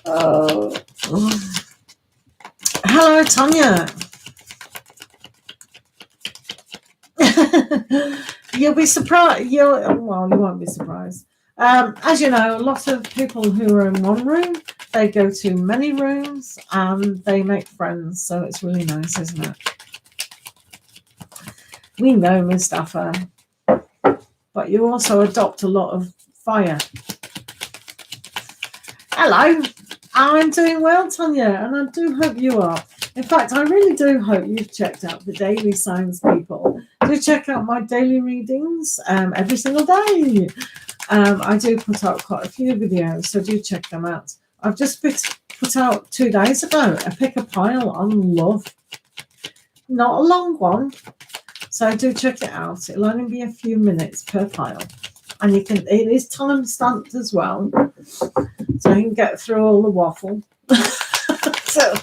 Oh. Hello, Tanya. You'll be surprised. You won't be surprised. As you know, a lot of people who are in one room, they go to many rooms and they make friends. So it's really nice, isn't it? We know, Mustafa, but you also adopt a lot of fire. Hello, I'm doing well, Tanya, and I do hope you are. In fact, I really do hope you've checked out the daily signs, people. Do check out my daily readings every single day. I do put out quite a few videos, so do check them out. I've just put out 2 days ago a pick a pile on love. Not a long one, so do check it out. It'll only be a few minutes per pile. And it is time stamped as well, so you can get through all the waffle. So,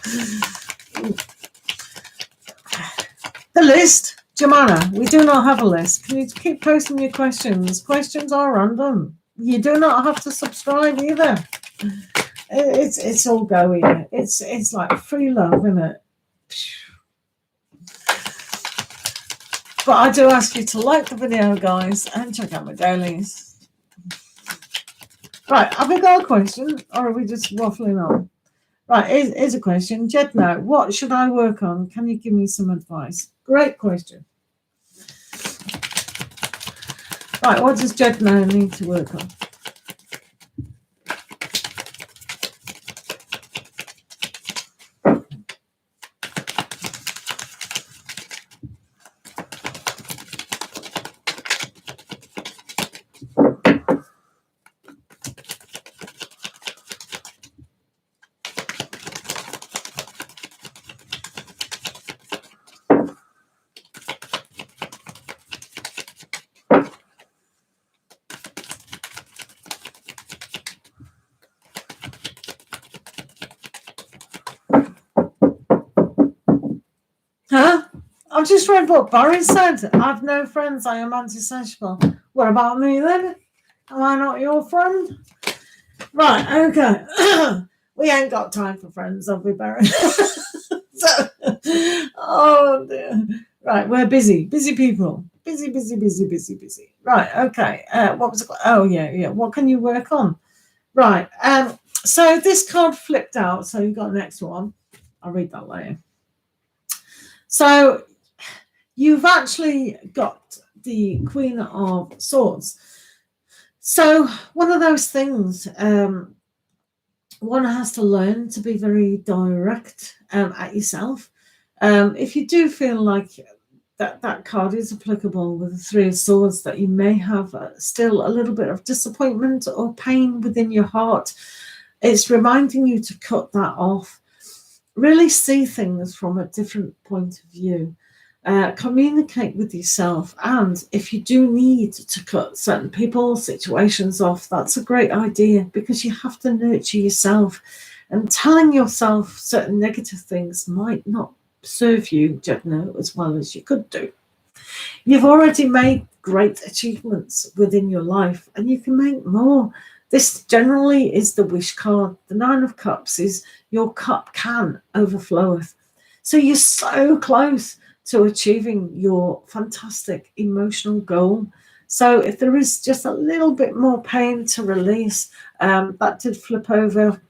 the list, Jemana, we do not have a list. Can you keep posting your questions? Questions are random. You do not have to subscribe either. It's all go here. It's like free love, isn't it? But I do ask you to like the video, guys, and check out my dailies. Right, have we got a question, or are we just waffling on? Right, here's a question. Jedno, what should I work on? Can you give me some advice? Great question. Right, what does Jedno need to work on? I've just read what Barry said. I've no friends. I am antisocial. What about me then? Am I not your friend? Right, okay. We ain't got time for friends, have we, Barry? So, oh dear. Right, we're busy people. Busy. Right, okay. What was it? Oh, yeah. What can you work on? Right. So this card flipped out. So you've got the next one. I'll read that later. So you've actually got the Queen of Swords. So one of those things, one has to learn to be very direct at yourself. If you do feel like that card is applicable with the Three of Swords, that you may have still a little bit of disappointment or pain within your heart, it's reminding you to cut that off. Really see things from a different point of view. Communicate with yourself, and if you do need to cut certain people, situations off, that's a great idea, because you have to nurture yourself, and telling yourself certain negative things might not serve you, as well as you could do. You've already made great achievements within your life, and you can make more. This generally is the wish card. The Nine of Cups is your cup can overfloweth. So you're so close to achieving your fantastic emotional goal. So if there is just a little bit more pain to release, that did flip over,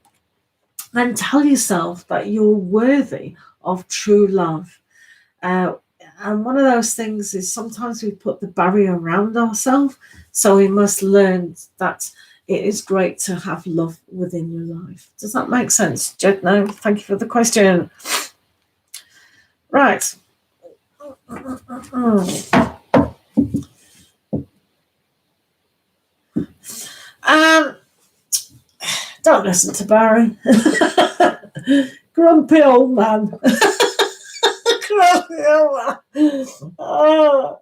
then tell yourself that you're worthy of true love. And one of those things is sometimes we put the barrier around ourselves, so we must learn that it is great to have love within your life. Does that make sense, Jedno? Thank you for the question. Right. Don't listen to Barry. Grumpy old man. Grumpy old man. Oh.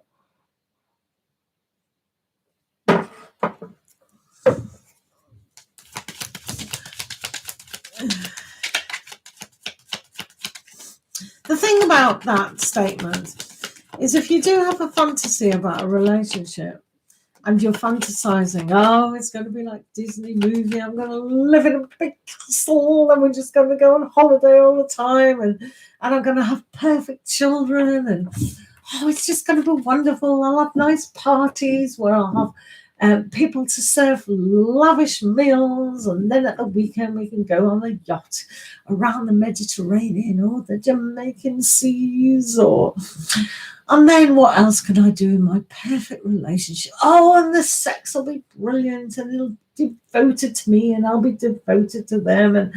The thing about that statement is, if you do have a fantasy about a relationship and you're fantasizing, oh, it's going to be like Disney movie, I'm going to live in a big castle and we're just going to go on holiday all the time, and I'm going to have perfect children, and oh, it's just going to be wonderful. I'll have nice parties where I'll have people to serve lavish meals, and then at the weekend we can go on a yacht around the Mediterranean or the Jamaican seas, and then what else can I do in my perfect relationship? Oh, and the sex will be brilliant, and it'll be devoted to me and I'll be devoted to them, and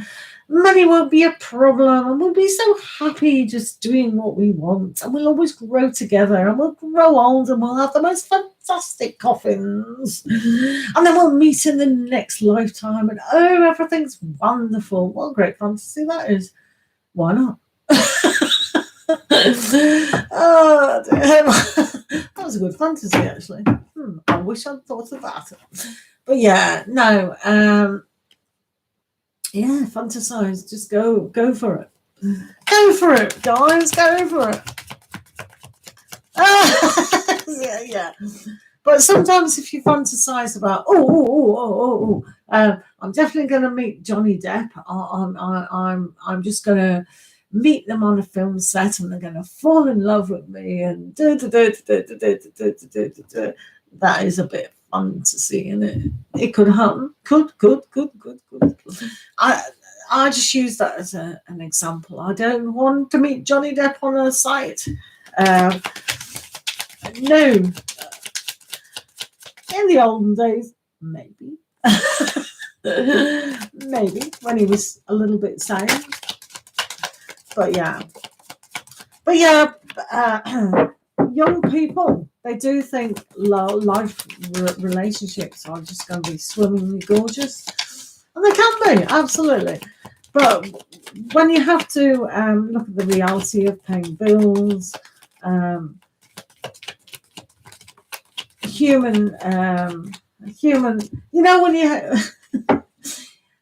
money won't be a problem, and we'll be so happy just doing what we want, and we'll always grow together, and we'll grow old, and we'll have the most fantastic coffins, and then we'll meet in the next lifetime, and oh, everything's wonderful. What a great fantasy that is. Why not? Oh, that was a good fantasy, actually. I wish I'd thought of that. But yeah, no, yeah, fantasize. Just go for it. Go for it, guys. Go for it. Yeah. But sometimes if you fantasize about, I'm definitely going to meet Johnny Depp. I'm just going to meet them on a film set, and they're going to fall in love with me, and that is a bit fantasy, isn't it? It could happen. Could. I just use that as an example. I don't want to meet Johnny Depp on a site. No. In the olden days, maybe. Maybe, when he was a little bit sane. But yeah, young people, they do think life relationships are just going to be swimmingly gorgeous, and they can be, absolutely. But when you have to look at the reality of paying bills, human, when you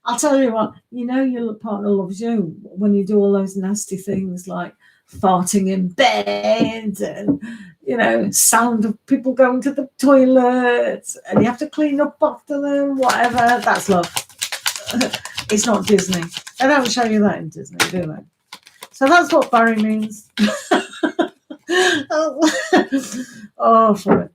I'll tell you what, your partner loves you when you do all those nasty things like farting in bed and, you know, sound of people going to the toilet and you have to clean up after them, whatever. That's love. It's not Disney. They don't show you that in Disney, do they? So that's what Barry means. Oh, sorry.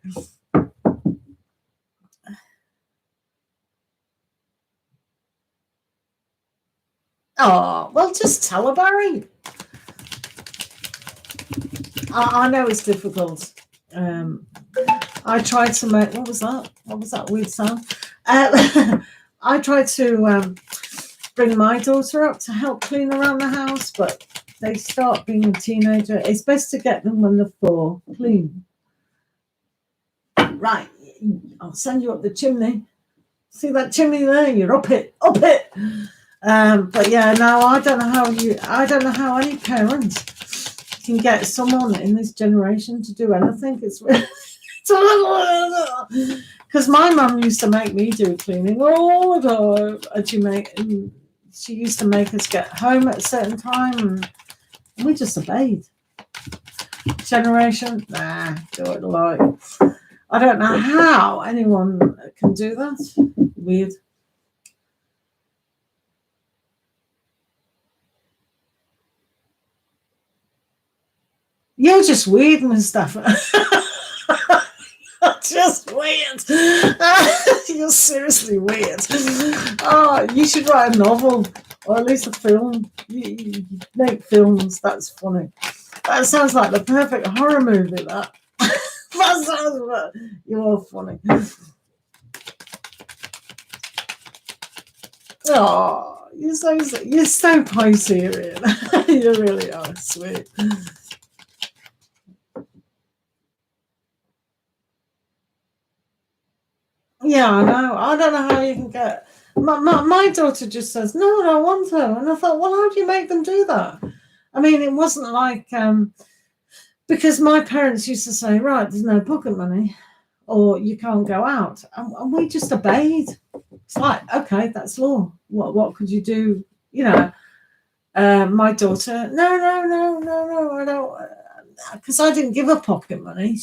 Oh, well, just tell her, Barry. I know it's difficult. I tried to make, what was that weird sound? I tried to bring my daughter up to help clean around the house, but they start being a teenager. It's best to get them when they're 4 clean. Right, I'll send you up the chimney. See that chimney there? You're up it. But yeah, no, I don't know how any parent can get someone in this generation to do anything. It's because my mum used to make me do cleaning all the time, and she used to make us get home at a certain time, and we just obeyed. Generation, nah, do it like. I don't know how anyone can do that. Weird. You're just weird, Mustafa. Just weird. You're seriously weird. Oh, you should write a novel or at least a film. You make films. That's funny. That sounds like the perfect horror movie. That sounds. You're funny. Oh, you're so Piscean. You really are sweet. Yeah, I know. I don't know how you can get. My daughter just says, no, I don't want to. And I thought, well, how do you make them do that? I mean, it wasn't like, because my parents used to say, right, there's no pocket money or you can't go out. And we just obeyed. It's like, okay, that's law. What could you do? You know, my daughter, no, I don't. Because I didn't give her pocket money.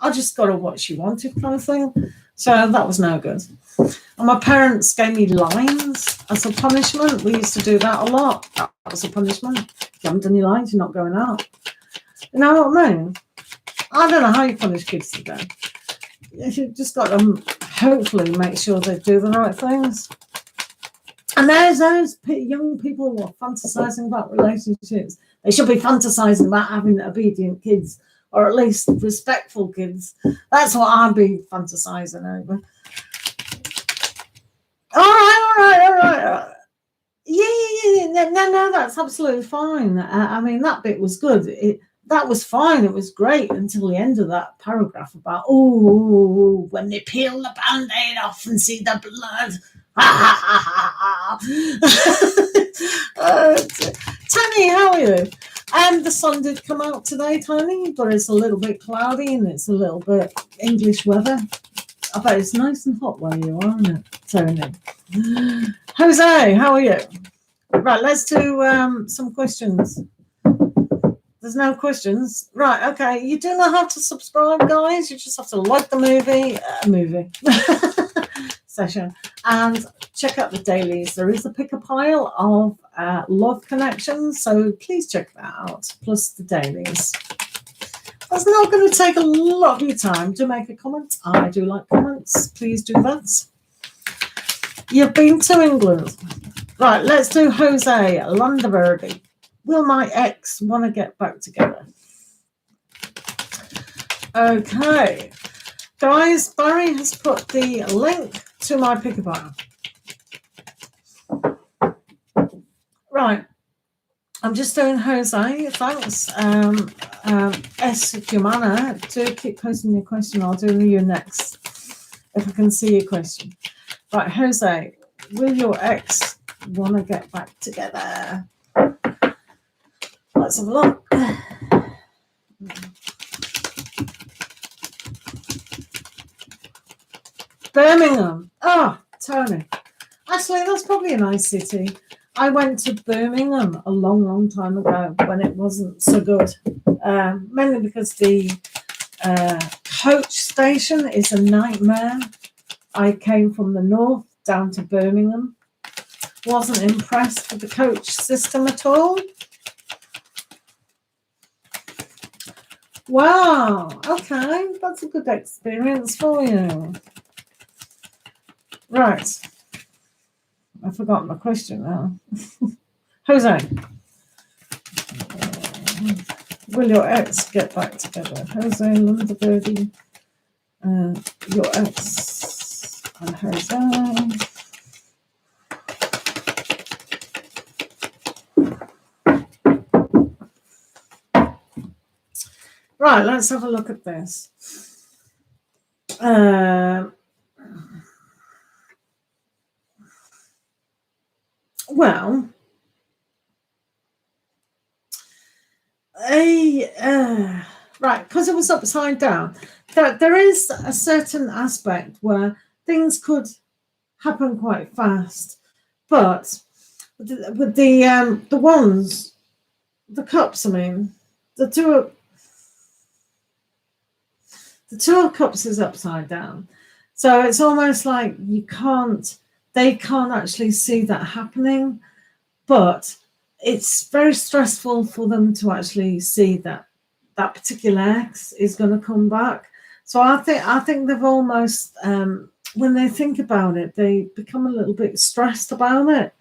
I just got her what she wanted, kind of thing. So that was no good. And my parents gave me lines as a punishment. We used to do that a lot. That was a punishment. If you haven't done your lines, you're not going out. You know what I mean? I don't know how you punish kids today. You've just got to hopefully make sure they do the right things. And there's those young people who are fantasizing about relationships. They should be fantasizing about having obedient kids, or at least respectful kids. That's what I'd be fantasizing over. All right. Yeah. No, that's absolutely fine. I mean, that bit was good. That was fine. It was great until the end of that paragraph about, oh, when they peel the Band-Aid off and see the blood. Tony, how are you? The sun did come out today, Tony, but it's a little bit cloudy and it's a little bit English weather. I bet it's nice and hot where you are, isn't it, Tony? Jose, how are you? Right, let's do some questions. There's no questions. Right, okay. You do not have to subscribe, guys. You just have to like the movie session and check out the dailies. There is a pickapile of love connections, so please check that out, plus the dailies. That's not going to take a lot of your time to make a comment. I do like comments. Please do that. You've been to England. Right, let's do Jose Landaverdi. Will my ex want to get back together? Okay. Guys, Barry has put the link to my pickapile. Right. I'm just doing Jose. Thanks. S. Humana. Do keep posting your question. I'll do you next if I can see your question. Right, Jose, will your ex want to get back together? Let's have a look. Birmingham. Oh, Tony. Actually, that's probably a nice city. I went to Birmingham a long time ago when it wasn't so good, mainly because the coach station is a nightmare. I came from the north down to Birmingham. Wasn't impressed with the coach system at all. Wow, okay, that's a good experience for you. Right. I've forgotten my question now. Jose. Will your ex get back together? Jose, Linda Birdie, your ex and Jose. Right, let's have a look at this. Well, right, because it was upside down, there is a certain aspect where things could happen quite fast, but with the wands, the cups, I mean, the two of cups is upside down, so it's almost like they can't actually see that happening, but it's very stressful for them to actually see that particular ex is going to come back. So I think they've almost when they think about it, they become a little bit stressed about it.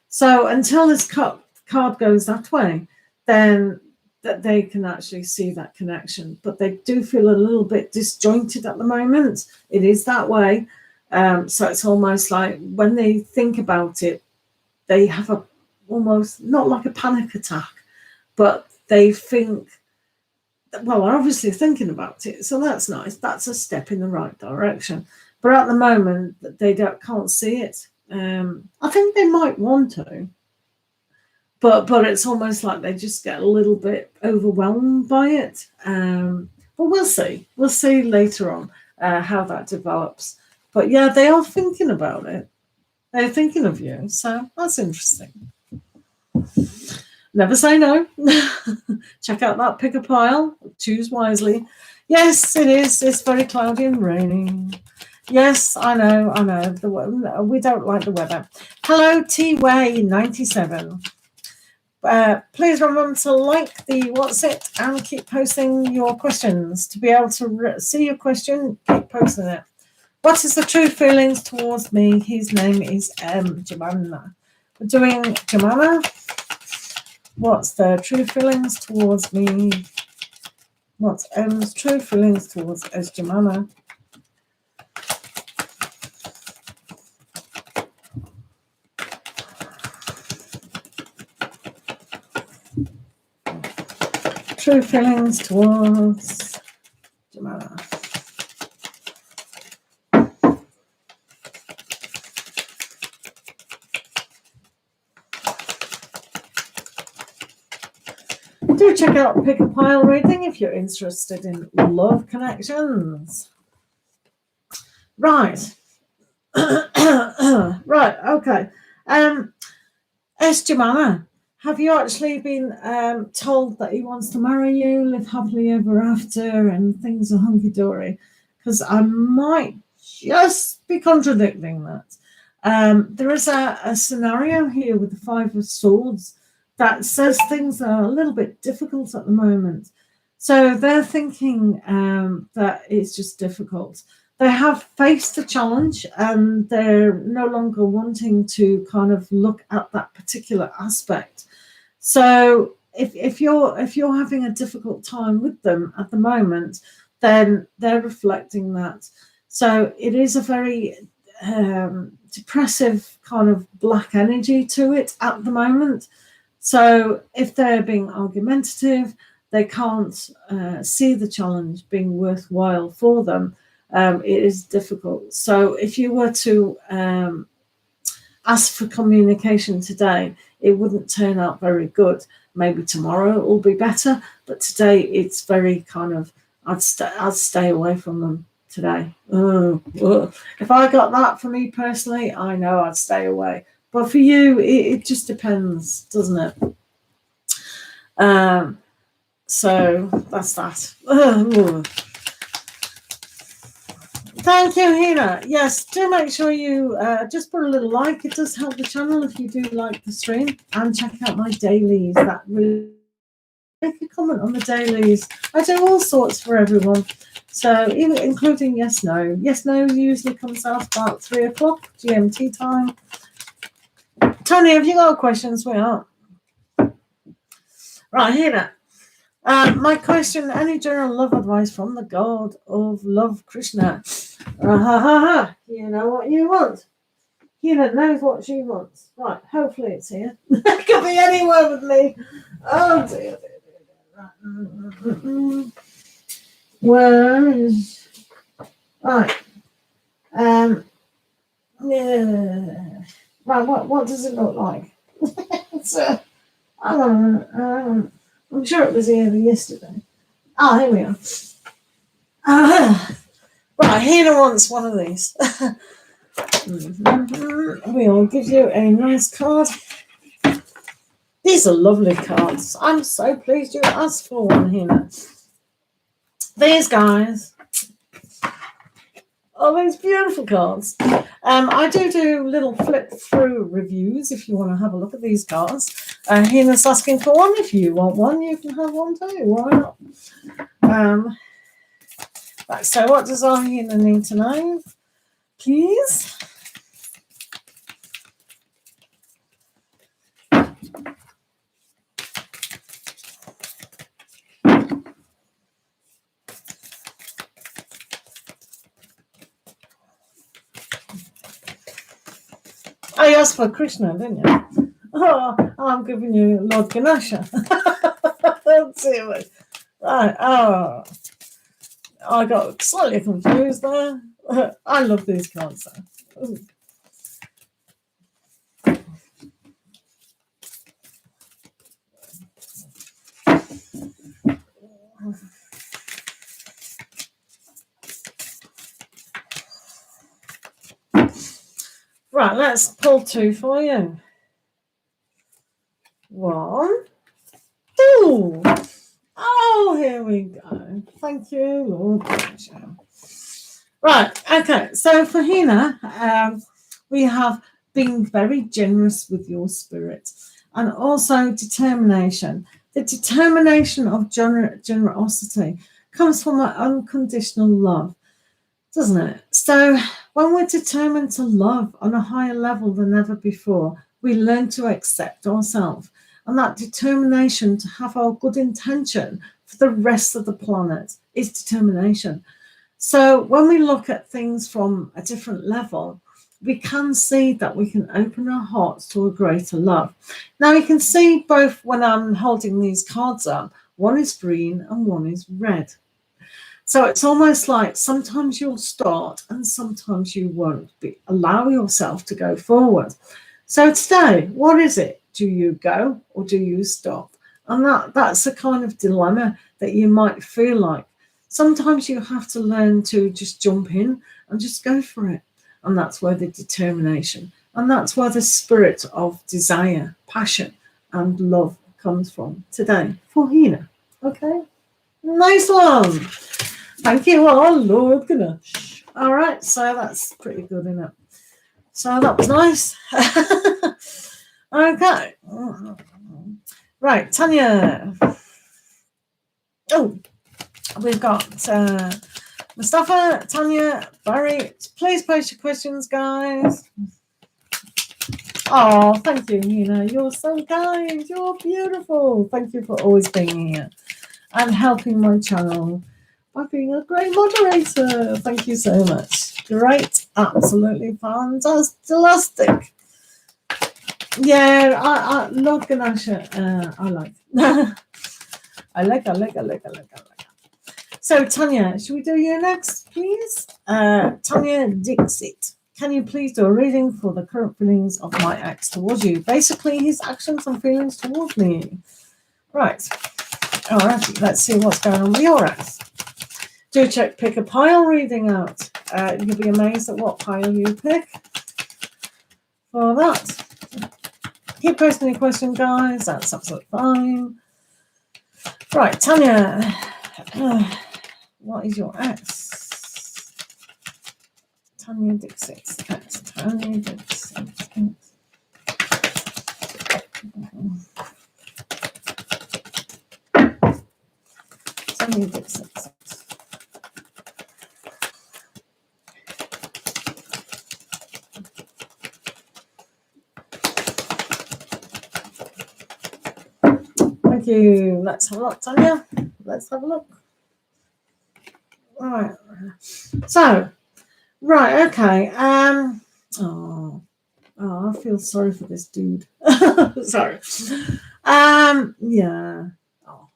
So until this card goes that way, then that they can actually see that connection. But they do feel a little bit disjointed at the moment. It is that way. So it's almost like when they think about it, they have almost not like a panic attack, but they think, well, they're obviously thinking about it. So that's nice. That's a step in the right direction. But at the moment, they can't see it. I think they might want to, but it's almost like they just get a little bit overwhelmed by it. But we'll see. We'll see later on how that develops. But yeah, they are thinking about it. They're thinking of you. So that's interesting. Never say no. Check out that pickapile. Choose wisely. Yes, it is. It's very cloudy and raining. Yes, I know. We don't like the weather. Hello, T-Way97. Please remember to like the what's it and keep posting your questions. To be able to see your question, keep posting it. What is the true feelings towards me? His name is Jemana. We're doing Jemana. What's the true feelings towards me? What's M's true feelings towards Jemana? True feelings towards Jemana. Do check out Pickapile reading if you're interested in love connections. Right. Right, okay. Jemana, have you actually been told that he wants to marry you, live happily ever after, and things are hunky-dory? Because I might just be contradicting that. There is a scenario here with the Five of Swords that says things are a little bit difficult at the moment. So they're thinking that it's just difficult. They have faced a challenge and they're no longer wanting to kind of look at that particular aspect. So if you're having a difficult time with them at the moment, then they're reflecting that. So it is a very depressive kind of black energy to it at the moment. So if they're being argumentative, they can't see the challenge being worthwhile for them. It is difficult. So if you were to ask for communication today, it wouldn't turn out very good. Maybe tomorrow it will be better, but today it's very kind of, I'd stay away from them today. If I got that for me personally, I know I'd stay away. But for you, it just depends, doesn't it? So that's that. Thank you, Hina. Yes, do make sure you just put a little like. It does help the channel if you do like the stream. And check out my dailies. That really make a comment on the dailies. I do all sorts for everyone. So even including yes, no. Yes, no usually comes out about 3 o'clock GMT time. Tony, have you got questions? We are. Right, Hina. My question, any general love advice from the god of love, Krishna? You know what you want. Hina knows what she wants. Right, hopefully it's here. It could be anywhere with me. Oh dear. Where is... Right. Yeah. Right, what does it look like? So, hang on. I'm sure it was here yesterday. Oh, here we are. Right, Hina wants one of these. We'll give you a nice card. These are lovely cards. I'm so pleased you asked for one, Hina. These guys. Oh, these beautiful cards. I do little flip through reviews if you want to have a look at these cards. Hina's asking for one. If you want one, you can have one too. Why not? Right, so what does our Hina need to know? Please. I asked for Krishna, didn't you? Oh, I'm giving you Lord Ganesha. Let's see what. Right. Oh, I got slightly confused there. I love these cards though. Right, let's pull two for you. One, two. Oh, here we go. Thank you, Lord. Right, okay. So for Hina, we have being very generous with your spirit and also determination. The determination of generosity comes from an unconditional love, doesn't it? So when we're determined to love on a higher level than ever before, we learn to accept ourselves. And that determination to have our good intention for the rest of the planet is determination. So when we look at things from a different level, we can see that we can open our hearts to a greater love. Now you can see both when I'm holding these cards up, one is green and one is red. So it's almost like sometimes you'll start and sometimes you won't. Allow yourself to go forward. So today, what is it? Do you go or do you stop? And that's a kind of dilemma that you might feel like. Sometimes you have to learn to just jump in and just go for it. And that's where the determination, and that's where the spirit of desire, passion, and love comes from today for Hina. Okay? Nice one. Thank you, oh Lord Ganesh. All right, so that's pretty good, isn't it? So that was nice. Okay. Right, Tanya. Oh, we've got Mustafa, Tanya, Barry. Please post your questions, guys. Oh, thank you, Nina. You're so kind. You're beautiful. Thank you for always being here and helping my channel by being a great moderator. Thank you so much. Great. Absolutely fantastic. Yeah, I Lord Ganesha, I like. I like. So, Tanya, should we do you next, please? Tanya Dixit. Can you please do a reading for the current feelings of my ex towards you? Basically, his actions and feelings towards me. Right. All right. Let's see what's going on with your ex. Do check pick a pile reading out. You'll be amazed at what pile you pick for that. keep posting your question, guys. That's absolutely fine. Right, Tanya. What is your ex? Tanya Dixit's ex. Tanya Dixit's ex. Tanya Dixit's ex. Thank you. Let's have a look, Tanya. Let's have a look. Right. So, right, okay. Oh, I feel sorry for this dude. Sorry. Yeah. Oh.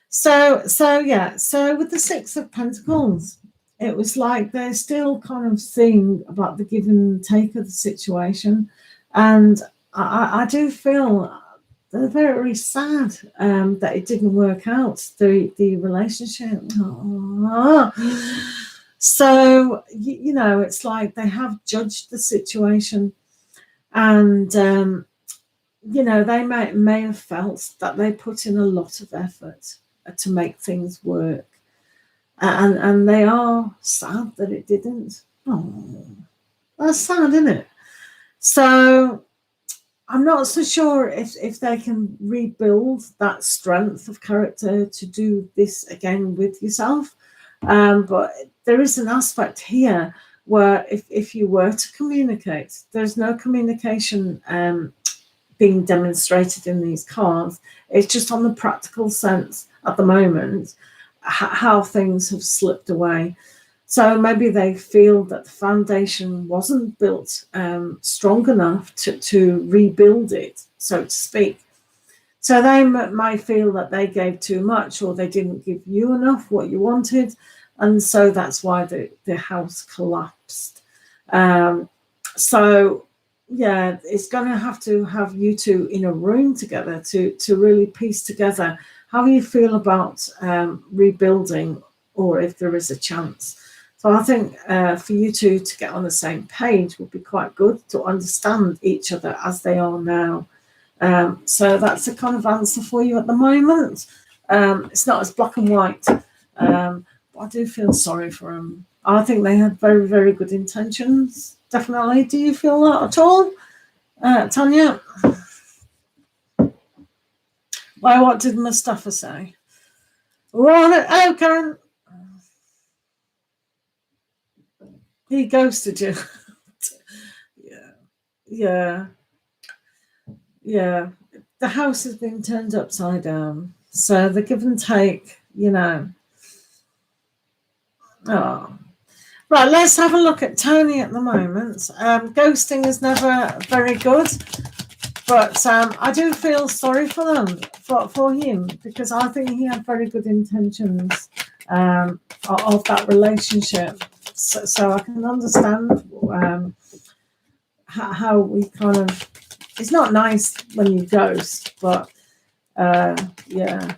So yeah. So with the Six of Pentacles, it was like they're still kind of seeing about the give and take of the situation, and I do feel they're very sad that it didn't work out, the relationship. Oh. So you know, it's like they have judged the situation, and you know, they may have felt that they put in a lot of effort to make things work, and they are sad that it didn't. Oh, that's sad, isn't it? So I'm not so sure if they can rebuild that strength of character to do this again with yourself. But there is an aspect here where if you were to communicate, there's no communication being demonstrated in these cards. It's just on the practical sense at the moment, how things have slipped away. So maybe they feel that the foundation wasn't built strong enough to rebuild it, so to speak. So they might feel that they gave too much, or they didn't give you enough what you wanted, and so that's why the house collapsed. So yeah, it's going to have you two in a room together to really piece together how you feel about rebuilding, or if there is a chance. So I think for you two to get on the same page would be quite good, to understand each other as they are now. So that's a kind of answer for you at the moment. It's not as black and white, but I do feel sorry for them. I think they had very, very good intentions. Definitely. Do you feel that at all, Tanya? Well, what did Mustafa say? Oh, Karen. He ghosted you. Yeah. The house has been turned upside down. So the give and take, you know. Oh. Right, let's have a look at Tony at the moment. Ghosting is never very good, but I do feel sorry for them, for him, because I think he had very good intentions of that relationship. So I can understand how we kind of, it's not nice when you ghost, but yeah,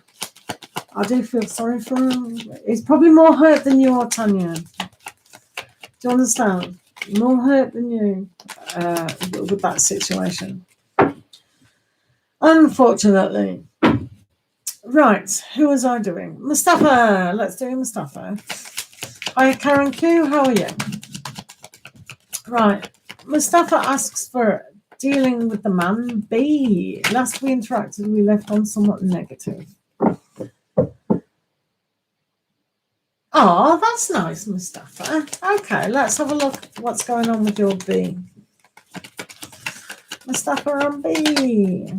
I do feel sorry for him. He's probably more hurt than you are, Tanya. Do you understand? More hurt than you with that situation, unfortunately. Right, who was I doing? Mustafa. Let's do Mustafa. Hi, Karen Q. How are you? Right, Mustafa asks for dealing with the man B. Last we interacted, we left on somewhat negative. Oh, that's nice, Mustafa. Okay, let's have a look at what's going on with your B. Mustafa on B.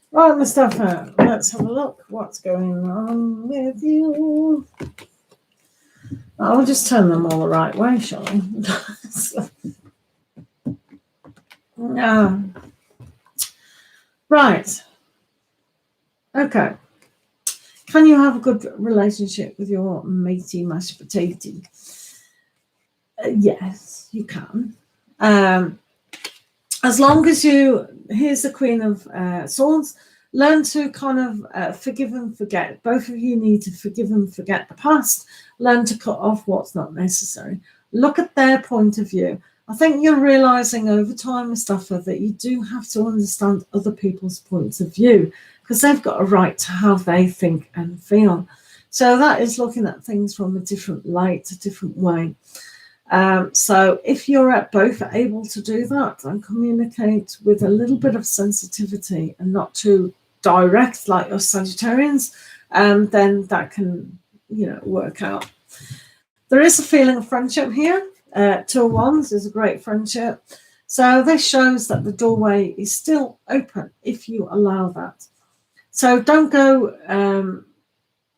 Right, Mustafa, let's have a look. What's going on with you? I'll just turn them all the right way, shall I? Right. Okay. Can you have a good relationship with your matey mashed potato? Yes, you can. As long as you, here's the Queen of Swords, learn to kind of forgive and forget. Both of you need to forgive and forget the past. Learn to cut off what's not necessary. Look at their point of view. I think you're realizing over time, Mustafa, that you do have to understand other people's points of view because they've got a right to how they think and feel. So that is looking at things from a different light, a different way. So if you're both able to do that and communicate with a little bit of sensitivity and not too direct like your Sagittarians, then that can, work out. There is a feeling of friendship here. Two of Wands is a great friendship. So this shows that the doorway is still open if you allow that. So don't go,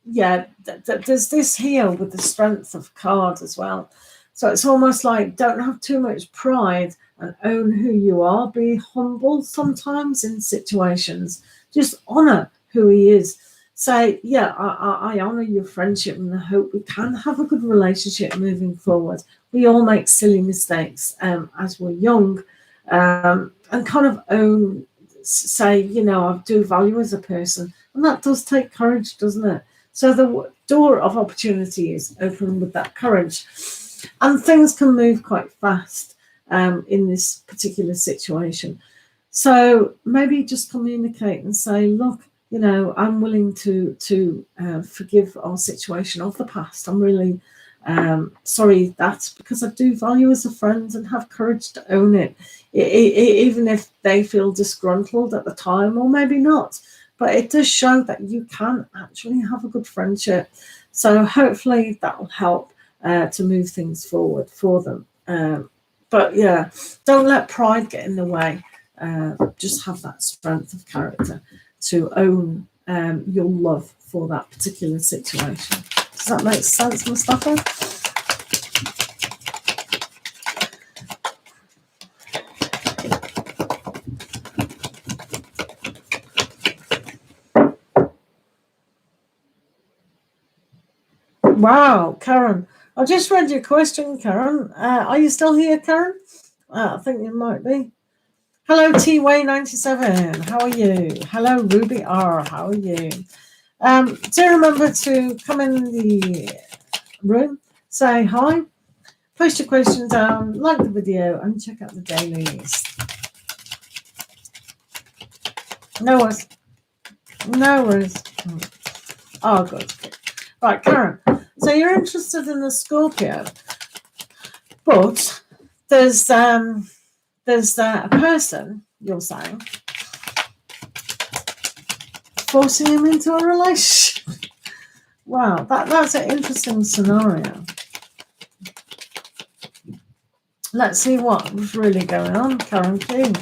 there's this here with the Strength of cards as well. So it's almost like don't have too much pride and own who you are. Be humble sometimes in situations. Just honor who he is. Say, yeah, I honor your friendship and I hope we can have a good relationship moving forward. We all make silly mistakes as we're young, and kind of own, say, I do value as a person. And that does take courage, doesn't it? So the door of opportunity is open with that courage. And things can move quite fast in this particular situation. So maybe just communicate and say, look, I'm willing to forgive our situation of the past. I'm really sorry that because I do value as a friend and have courage to own it, even if they feel disgruntled at the time or maybe not. But it does show that you can actually have a good friendship. So hopefully that will help to move things forward for them. But yeah, don't let pride get in the way. Just have that strength of character to own your love for that particular situation. Does that make sense, Mustafa? Wow, Karen. I just read your question, Karen. Are you still here, Karen? I think you might be. Hello, T-Way97. How are you? Hello, Ruby R. How are you? Do remember to come in the room, say hi, post your questions down, like the video, and check out the dailies. No worries. No worries. Oh, good. Right, Karen. So you're interested in the Scorpio, but there's a person, you're saying, forcing him into a relationship. Wow, that's an interesting scenario. Let's see what's really going on, Karen Q.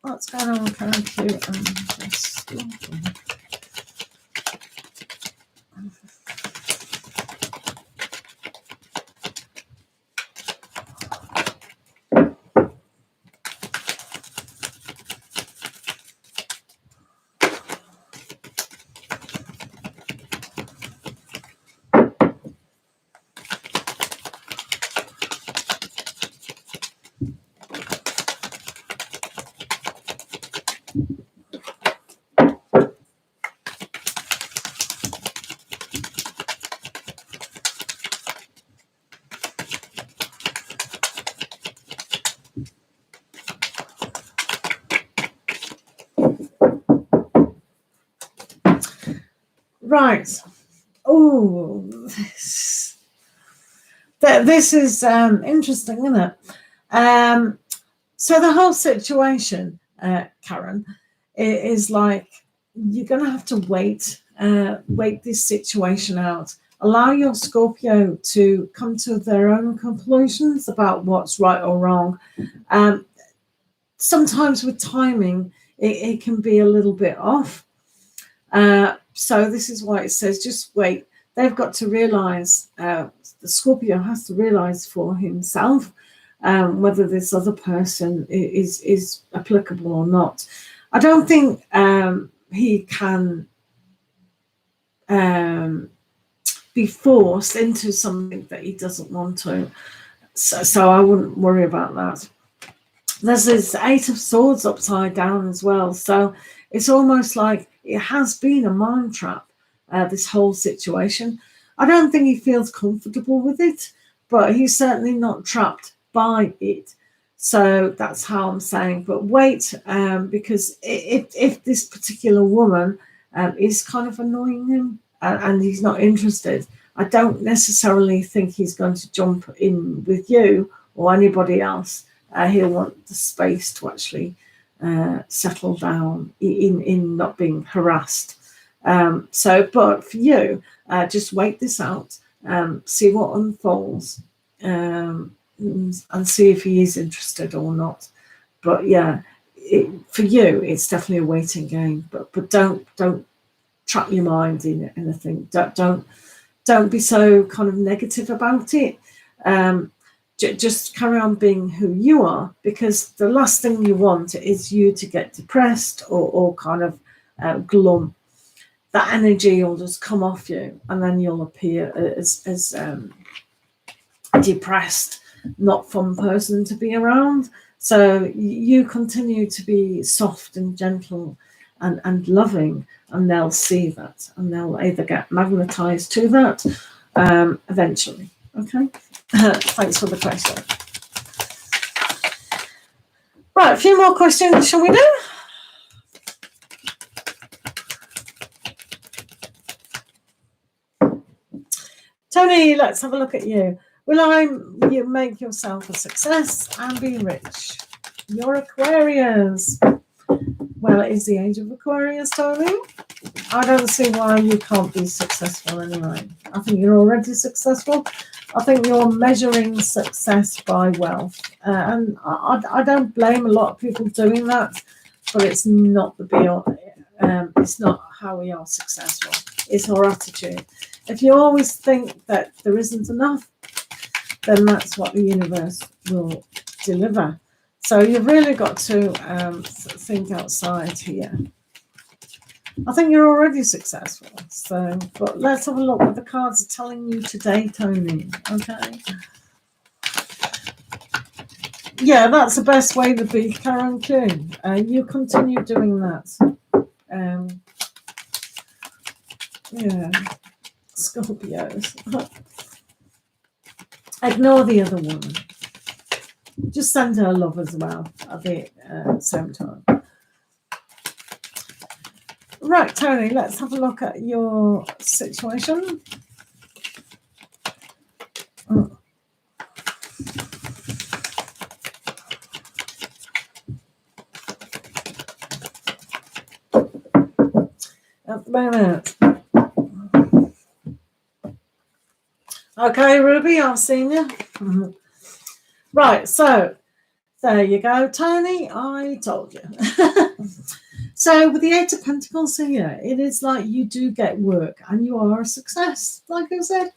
What's going on with Karen Q and the Scorpio? Right. Oh, this is interesting, isn't it? So the whole situation, Karen, is like you're going to have to wait this situation out. Allow your Scorpio to come to their own conclusions about what's right or wrong. Sometimes with timing, it can be a little bit off. So this is why it says just wait. they've got to realise, the Scorpio has to realise for himself whether this other person is applicable or not. I don't think he can be forced into something that he doesn't want to. So I wouldn't worry about that. There's this Eight of Swords upside down as well. So it's almost like it has been a mind trap, this whole situation. I don't think he feels comfortable with it, but he's certainly not trapped by it. So that's how I'm saying. But wait, because if this particular woman is kind of annoying him and he's not interested, I don't necessarily think he's going to jump in with you or anybody else. He'll want the space to actually settle down in not being harassed. But for you, just wait this out, see what unfolds, and see if he is interested or not. But yeah, for you, it's definitely a waiting game. But don't trap your mind in anything. Don't be so kind of negative about it. Just carry on being who you are, because the last thing you want is you to get depressed or kind of glum. That energy will just come off you, and then you'll appear as depressed, not fun person to be around. So you continue to be soft and gentle and loving, and they'll see that, and they'll either get magnetized to that eventually. Okay. Thanks for the question. Right, a few more questions, shall we do? Tony, let's have a look at you. Will you make yourself a success and be rich? You're Aquarius. Well, it is the age of Aquarius, Tony. I don't see why you can't be successful anyway. I think you're already successful. I think you're measuring success by wealth. And I don't blame a lot of people doing that, but it's not the be-all. It's not how we are successful. It's our attitude. If you always think that there isn't enough, then that's what the universe will deliver. So you've really got to think outside here. I think you're already successful. So, but let's have a look what the cards are telling you today, Tony. Okay. Yeah, that's the best way to be, Karen Q. You continue doing that. Yeah. Scorpios. Ignore the other woman. Just send her love as well at the same time. Right, Tony, let's have a look at your situation. Oh. At the moment. Okay, Ruby, I've seen you. Right, so there you go, Tony. I told you. So with the Eight of Pentacles here, it is like you do get work and you are a success, like I said.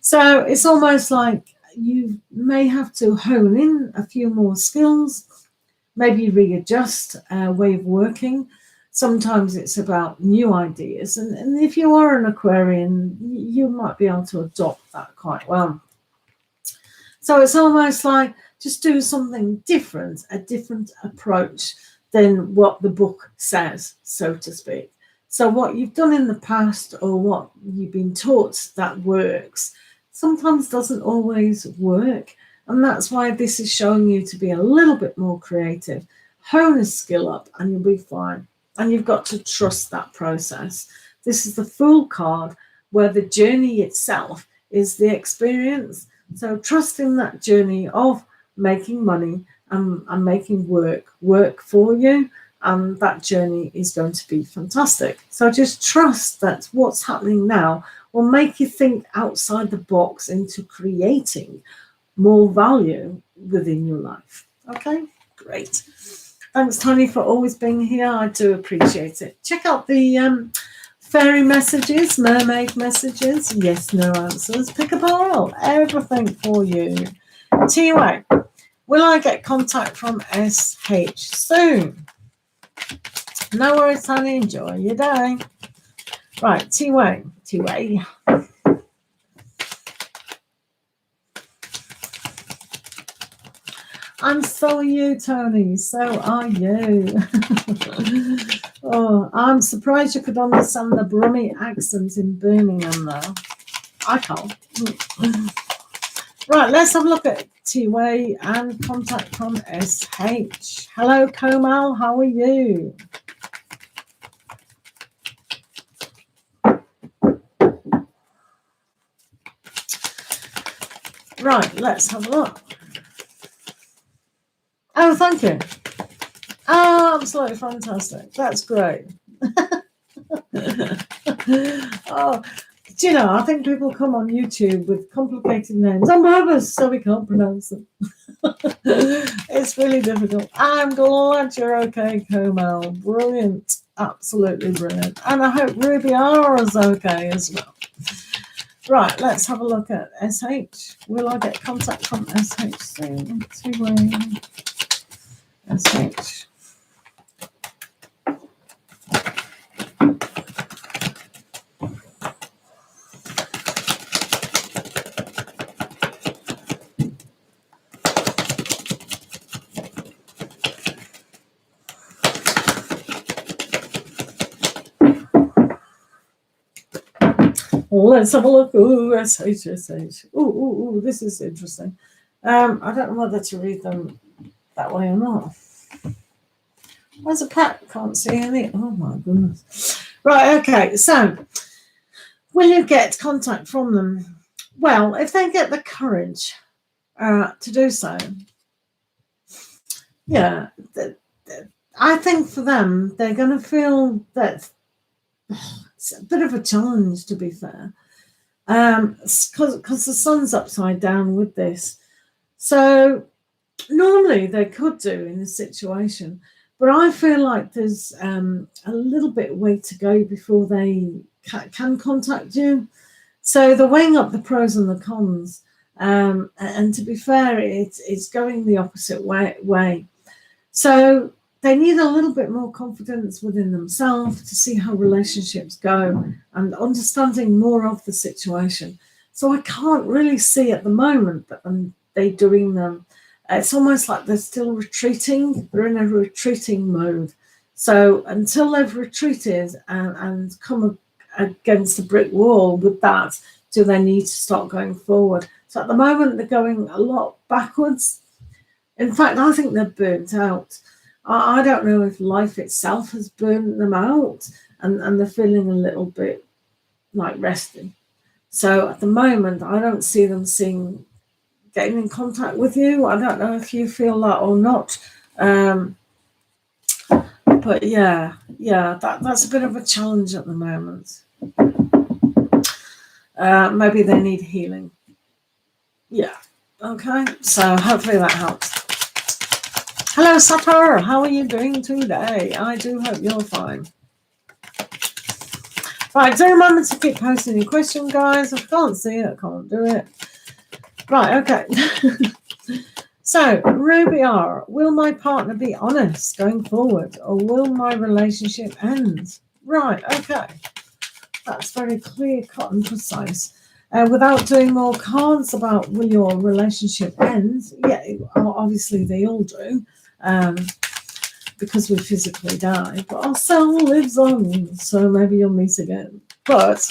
So it's almost like you may have to hone in a few more skills, maybe readjust a way of working. Sometimes it's about new ideas. And if you are an Aquarian, you might be able to adopt that quite well. So it's almost like just do something different, a different approach than what the book says, so to speak. So what you've done in the past or what you've been taught that works sometimes doesn't always work. And that's why this is showing you to be a little bit more creative. Hone a skill up and you'll be fine. And you've got to trust that process. This is the Fool card where the journey itself is the experience. So trust in that journey of making money and making work for you, and that journey is going to be fantastic. So just trust that what's happening now will make you think outside the box into creating more value within your life. Okay, great. Thanks, Tony, for always being here. I do appreciate it. Check out the Fairy messages, mermaid messages, yes, no answers. Pick a pile, everything for you. T-Way, will I get contact from SH soon? No worries, honey, enjoy your day. Right, T-Way. And so are you, Tony. So are you. Oh, I'm surprised you could understand the Brummie accent in Birmingham, though. I can't. Right, let's have a look at T-Way and contact from SH. Hello, Komal. How are you? Right, let's have a look. Oh, thank you. Oh, absolutely fantastic. That's great. Oh, do you know, I think people come on YouTube with complicated names on purpose so we can't pronounce them. It's really difficult. I'm glad you're okay, Komal. Brilliant. Absolutely brilliant. And I hope Ruby R is okay as well. Right, let's have a look at SH. Will I get contact from SH soon? SH. Let's have a look. Ooh, SH. Ooh, this is interesting. I don't know whether to read them that way or not. Where's a pet? Can't see any. Oh my goodness. Right, okay. So, will you get contact from them? Well, if they get the courage to do so, yeah, I think for them, they're going to feel that it's a bit of a challenge, to be fair, because the sun's upside down with this. So normally they could do in this situation, but I feel like there's a little bit way to go before they can contact you. So they're weighing up the pros and the cons. And to be fair, it's going the opposite way. So they need a little bit more confidence within themselves to see how relationships go and understanding more of the situation. So I can't really see at the moment that they're doing them. It's almost like they're still retreating. They're in a retreating mode. So until they've retreated and come against a brick wall with that, do they need to start going forward? So at the moment, they're going a lot backwards. In fact, I think they're burnt out. I don't know if life itself has burnt them out and they're feeling a little bit like resting. So at the moment, I don't see them getting in contact with you. I don't know if you feel that or not. But yeah, that's a bit of a challenge at the moment. Maybe they need healing. Yeah, okay. So hopefully that helps. Hello, Sapper. How are you doing today? I do hope you're fine. Right, do remember to keep posting your question, guys. If I can't see it, I can't do it. Right, okay. So, Ruby R, will my partner be honest going forward, or will my relationship end? Right, okay. That's very clear, cut and precise. Without doing more cards about will your relationship end, yeah, obviously they all do, because we physically die, but our soul lives on, so maybe you'll meet again. But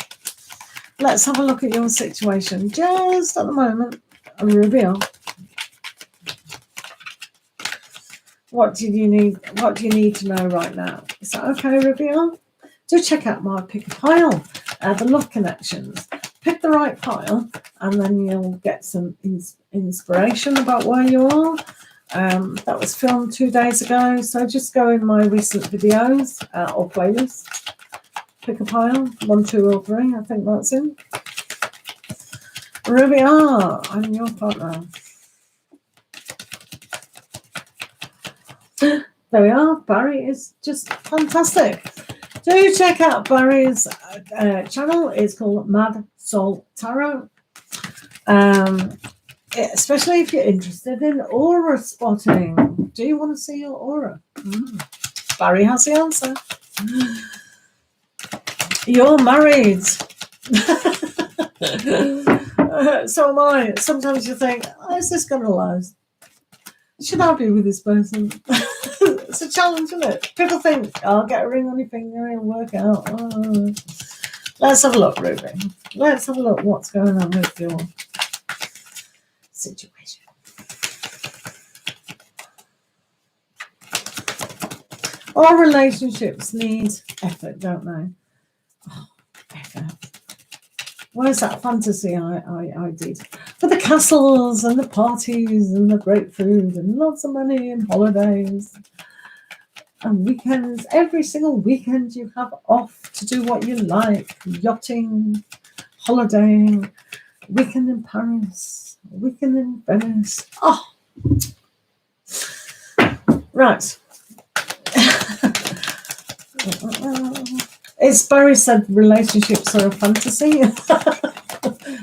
let's have a look at your situation just at the moment. Ruby R. What do you need to know right now? Is that okay, Ruby R? Do check out my pick a pile, the love connections. Pick the right pile, and then you'll get some inspiration about where you are. That was filmed 2 days ago, so just go in my recent videos or playlist. Pick a pile, 1, 2, or 3. I think that's in. Ruby R, I'm your partner. There we are. Barry is just fantastic. Do check out Barry's channel. It's called Mad Soul Tarot. Especially if you're interested in aura spotting. Do you want to see your aura? Barry has the answer. You're married. So am I. Sometimes you think, is this going to last? Should I be with this person? It's a challenge, isn't it? People think, I'll get a ring on your finger, it'll work out. Oh. Let's have a look, Ruby. Let's have a look what's going on with your situation. All relationships need effort, don't they? Oh, effort. Where's that fantasy I did? For the castles and the parties and the great food and lots of money and holidays and weekends. Every single weekend you have off to do what you like. Yachting, holidaying, weekend in Paris, weekend in Venice. Oh, right. It's Barry said relationships are a fantasy.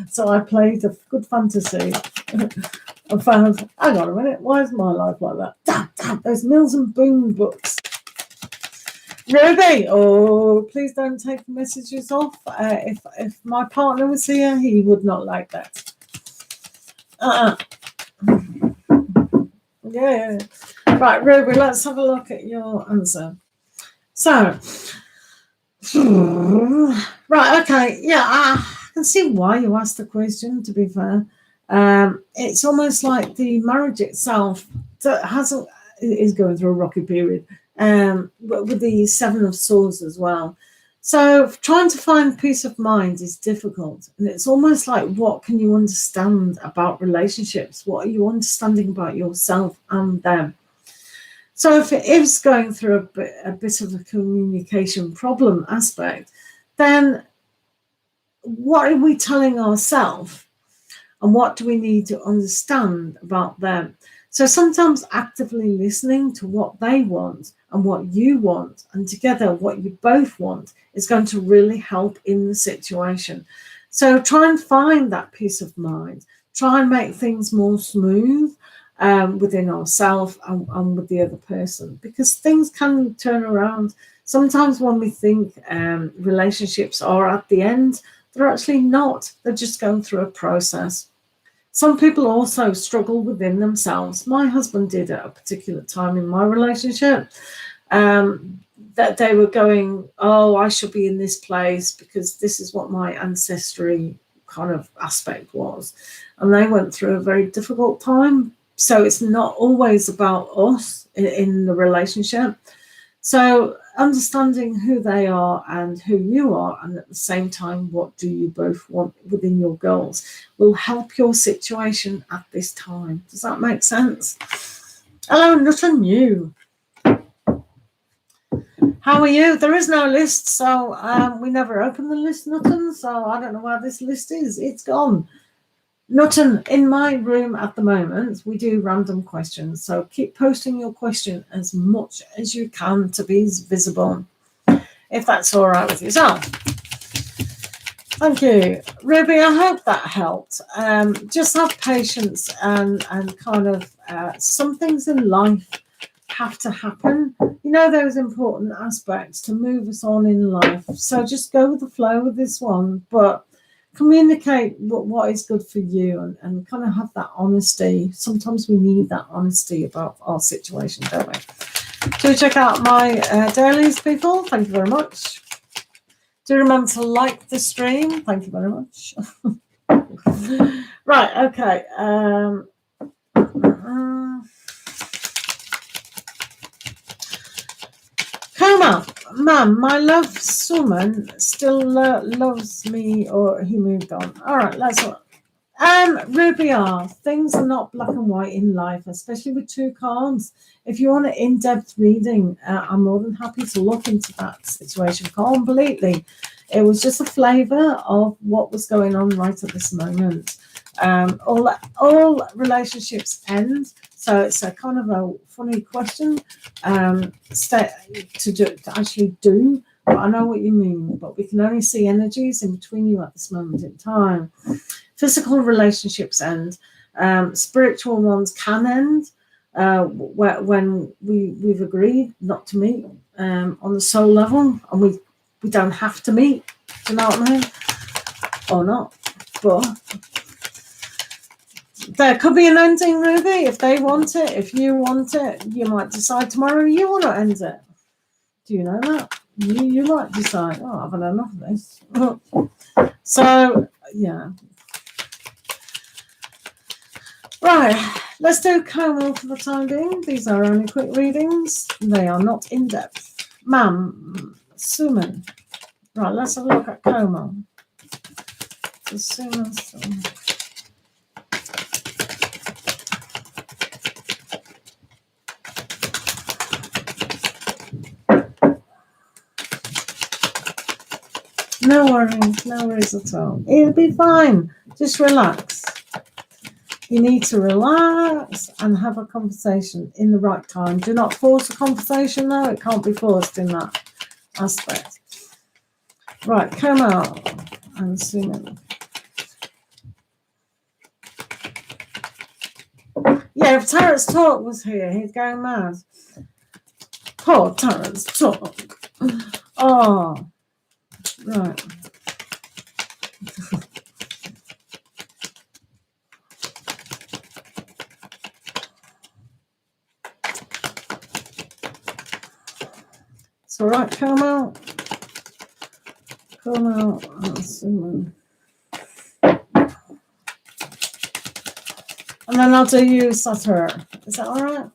So I played a good fantasy. I found, hang on a minute, why is my life like that? Damn, those Mills and Boone books. Ruby, oh, please don't take the messages off. If my partner was here, he would not like that. Yeah. Right, Ruby, let's have a look at your answer. So, right, okay, yeah, I can see why you asked the question, to be fair. It's almost like the marriage itself is going through a rocky period, with the Seven of Swords as well. So trying to find peace of mind is difficult, and it's almost like, what can you understand about relationships? What are you understanding about yourself and them? So if it is going through a bit of a communication problem aspect, then what are we telling ourselves, and what do we need to understand about them? So sometimes actively listening to what they want and what you want, and together what you both want, is going to really help in the situation. So try and find that peace of mind. Try and make things more smooth within ourselves and with the other person, because things can turn around. Sometimes when we think relationships are at the end, they're actually not. They're just going through a process. Some people also struggle within themselves. My husband did at a particular time in my relationship, that they were going, oh, I should be in this place because this is what my ancestry kind of aspect was. And they went through a very difficult time. So it's not always about us in the relationship. So understanding who they are and who you are, and at the same time, what do you both want within your goals, will help your situation at this time. Does that make sense? Hello, nothing new. How are you? There is no list, so we never open the list, nothing. So I don't know where this list is. It's gone. Nothing in my room at the moment. We do random questions, so keep posting your question as much as you can to be visible, if that's all right with yourself. Thank you, Ruby. I hope that helped. Just have patience, and kind of some things in life have to happen. You know, those important aspects to move us on in life. So just go with the flow with this one, but communicate what is good for you, and kind of have that honesty. Sometimes we need that honesty about our situation, don't we? Do check out my dailies, people. Thank you very much. Do remember to like the stream. Thank you very much. Right, okay. Coma, ma'am, my love woman still loves me, or he moved on. All right, let's look. Ruby R, things are not black and white in life, especially with two cards. If you want an in-depth reading, I'm more than happy to look into that situation completely. It was just a flavour of what was going on right at this moment. All relationships end, so it's a kind of a funny question to actually do, but I know what you mean. But we can only see energies in between you at this moment in time. Physical relationships end. Spiritual ones can end when we've agreed not to meet on the soul level, and we don't have to meet. Do you know what I mean? Or not. But there could be an ending, Ruby, if they want it. If you want it, you might decide tomorrow you want to end it. Do you know that? You might decide, oh, I've had enough of this. So, yeah. Right, let's do Como for the time being. These are only quick readings. They are not in-depth. Ma'am, Suman. Right, let's have a look at Como. Suman. No worries at all. It'll be fine. Just relax. You need to relax and have a conversation in the right time. Do not force a conversation, though. It can't be forced in that aspect. Right, come out and Suman. Yeah, if Tarot's Talk was here, he'd go mad. Poor Tarot's Talk. Oh, right. It's all right, come out. Come out. And then I'll do you, Saturn. Is that all right?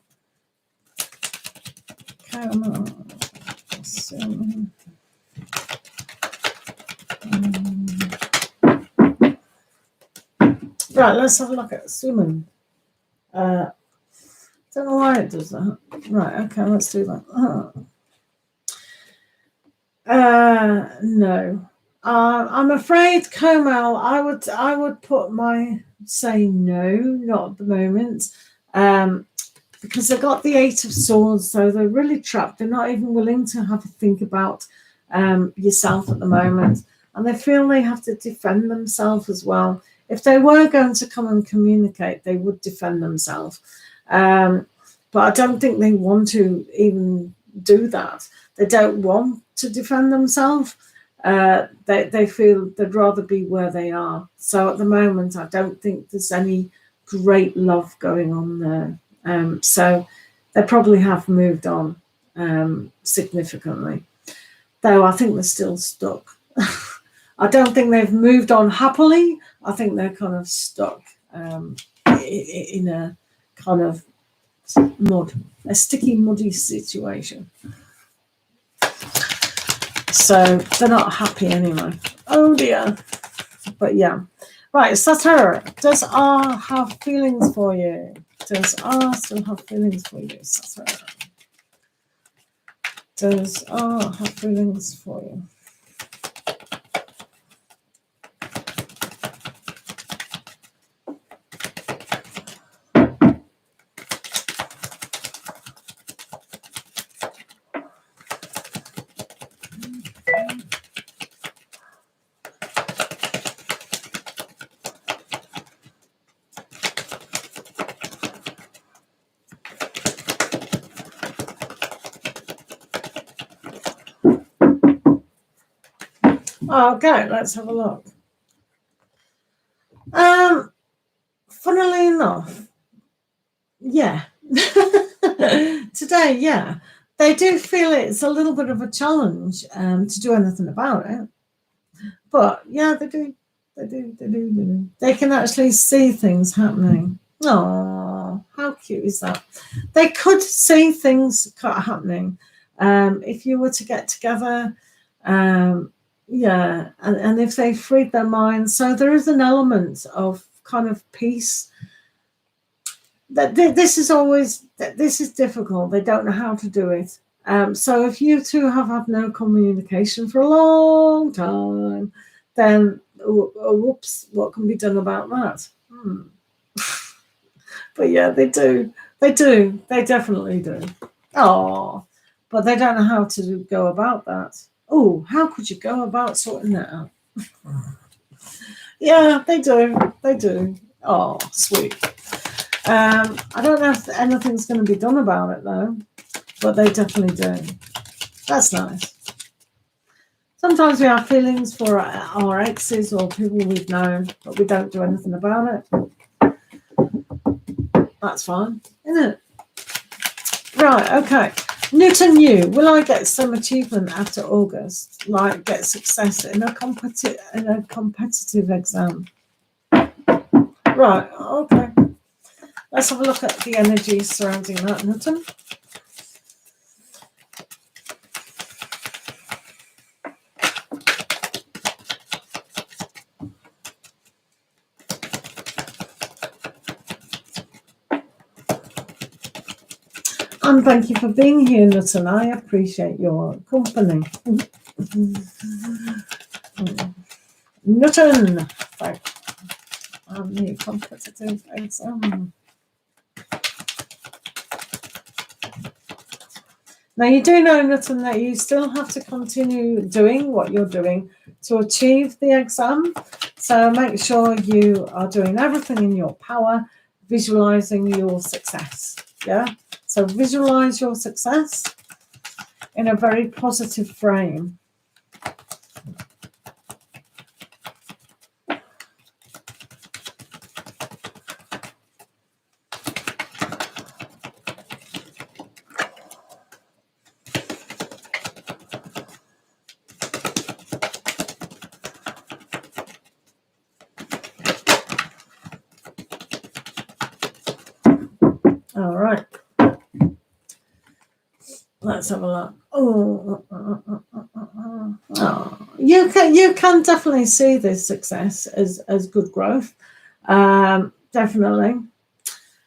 Come out. Right, let's have a look at Suman. Don't know why it does that. Right, okay, let's do that. No. I'm afraid, Como, I would put my say no, not at the moment. Because they've got the 8 of Swords, so they're really trapped. They're not even willing to have a think about yourself at the moment. And they feel they have to defend themselves as well. If they were going to come and communicate, they would defend themselves. But I don't think they want to even do that. They don't want to defend themselves. They feel they'd rather be where they are. So at the moment, I don't think there's any great love going on there. So they probably have moved on significantly. Though I think they're still stuck. I don't think they've moved on happily. I think they're kind of stuck in a kind of a sticky, muddy situation. So they're not happy anyway. Oh dear. But yeah. Right, Saturn, does R have feelings for you? Does R still have feelings for you, Saturn? Does R have feelings for you? Okay, let's have a look. Funnily enough, yeah. Today, yeah. They do feel it's a little bit of a challenge to do anything about it. But yeah, they do. They do. They can actually see things happening. Oh, how cute is that? They could see things happening if you were to get together. Yeah, and if they freed their minds. So there is an element of kind of peace. That this is difficult. They don't know how to do it. So if you two have had no communication for a long time, then whoops, what can be done about that? But yeah, they do. They definitely do. Oh, but they don't know how to go about that. Oh, how could you go about sorting that out? Yeah, they do. They do. Oh, sweet. I don't know if anything's going to be done about it, though, but they definitely do. That's nice. Sometimes we have feelings for our exes or people we've known, but we don't do anything about it. That's fine, isn't it? Right, okay. Newton new. Will I get some achievement after August? Like get success in a competitive exam? Right, okay. Let's have a look at the energy surrounding that, Newton. And thank you for being here, Newton. I appreciate your company. Newton, right. The competitive exam. Now, you do know, Newton, that you still have to continue doing what you're doing to achieve the exam. So make sure you are doing everything in your power, visualizing your success. Yeah. So visualize your success in a very positive frame. All right. Let's have a look. Oh, you can definitely see this success as good growth, definitely,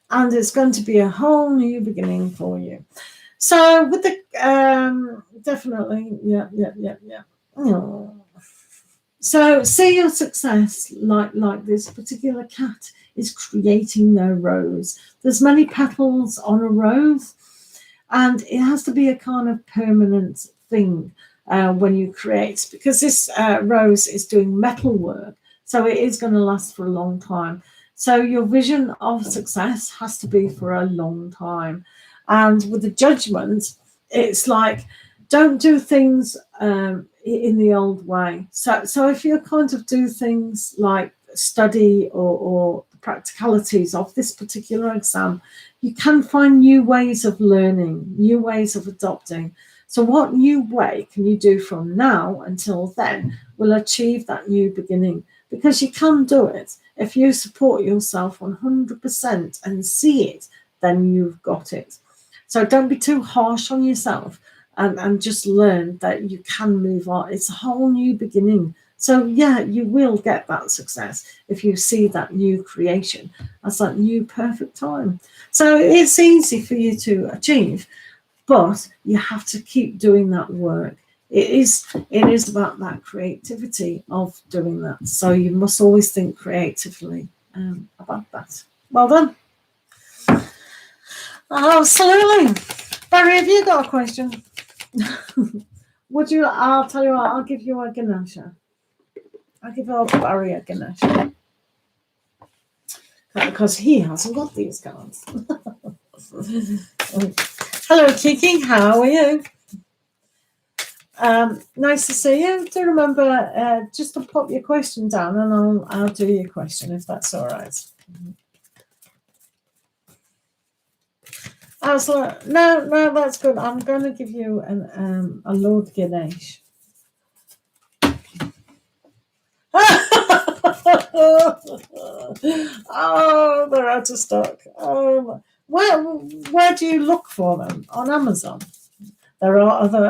and it's going to be a whole new beginning for you. So with the definitely, yeah. Oh. So see your success like this particular cat is creating their rose. There's many petals on a rose. And it has to be a kind of permanent thing when you create, because this rose is doing metal work. So it is going to last for a long time. So your vision of success has to be for a long time. And with the judgment, it's like, don't do things in the old way. So if you kind of do things like study or the practicalities of this particular exam, you can find new ways of learning, new ways of adopting. So what new way can you do from now until then will achieve that new beginning? Because you can do it. If you support yourself 100% and see it, then you've got it. So don't be too harsh on yourself and just learn that you can move on. It's a whole new beginning. So yeah, you will get that success if you see that new creation as that new perfect time. So it's easy for you to achieve, but you have to keep doing that work. It is about that creativity of doing that. So you must always think creatively about that. Well done. Absolutely. Barry, have you got a question? Would you? I'll tell you what, I'll give you a Ganesha. I'll give old Barry a Ganesha. Because he hasn't got these cards. Hello, Kiki. How are you? Nice to see you. Do remember just to pop your question down, and I'll do your question if that's all right. No, that's good. I'm going to give you a Lord Ganesh. Oh, they're out of stock. Where do you look for them? On Amazon? There are other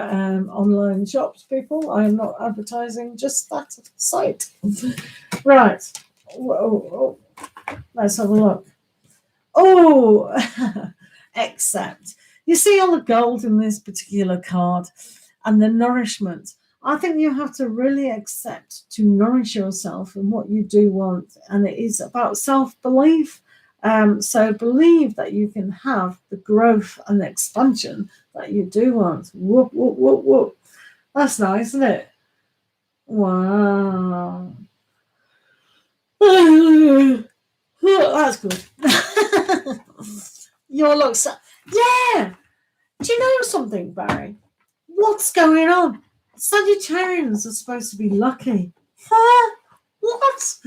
online shops, people. I am not advertising, just that site. Right. Whoa. Let's have a look. Oh, except. You see all the gold in this particular card and the nourishment. I think you have to really accept to nourish yourself in what you do want. And it is about self-belief. So believe that you can have the growth and the expansion that you do want. Whoop, whoop, whoop, whoop. That's nice, isn't it? Wow. That's good. Your looks. Yeah. Do you know something, Barry? What's going on? Sagittarians are supposed to be lucky. Huh? What?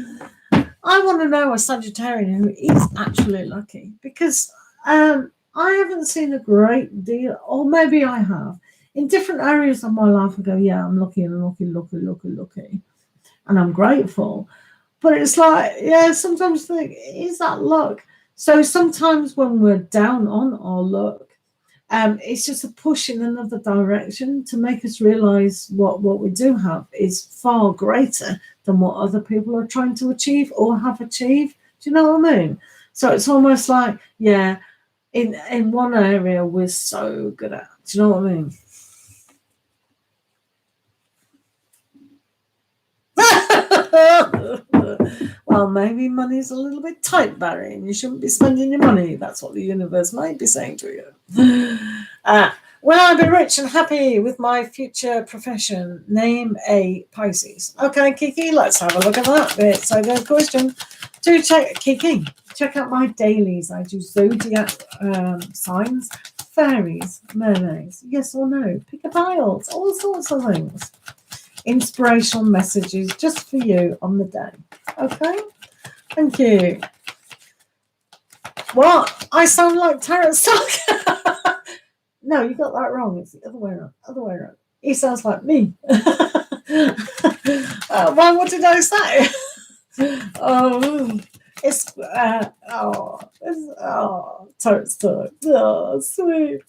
I want to know a Sagittarian who is actually lucky, because I haven't seen a great deal, or maybe I have. In different areas of my life, I go, yeah, I'm lucky and lucky, and I'm grateful. But it's like, yeah, sometimes I think, is that luck? So sometimes when we're down on our luck, it's just a push in another direction to make us realize what we do have is far greater than what other people are trying to achieve or have achieved. Do you know what I mean? So it's almost like, yeah, in one area we're so good at. Do you know what I mean? Well, maybe money's a little bit tight, Barry, and you shouldn't be spending your money. That's what the universe might be saying to you. Will I be rich and happy with my future profession? Name a Pisces. Okay, Kiki, let's have a look at that bit. So good question. Do check, Kiki, check out my dailies. I do zodiac signs, fairies, mermaids, yes or no, pickapiles, all sorts of things. Inspirational messages just for you on the day. Okay, thank you. What? I sound like tarot stock. No, you got that wrong. It's the other way around. He sounds like me. Why? What did I say? Tarot stock. Oh, sweet.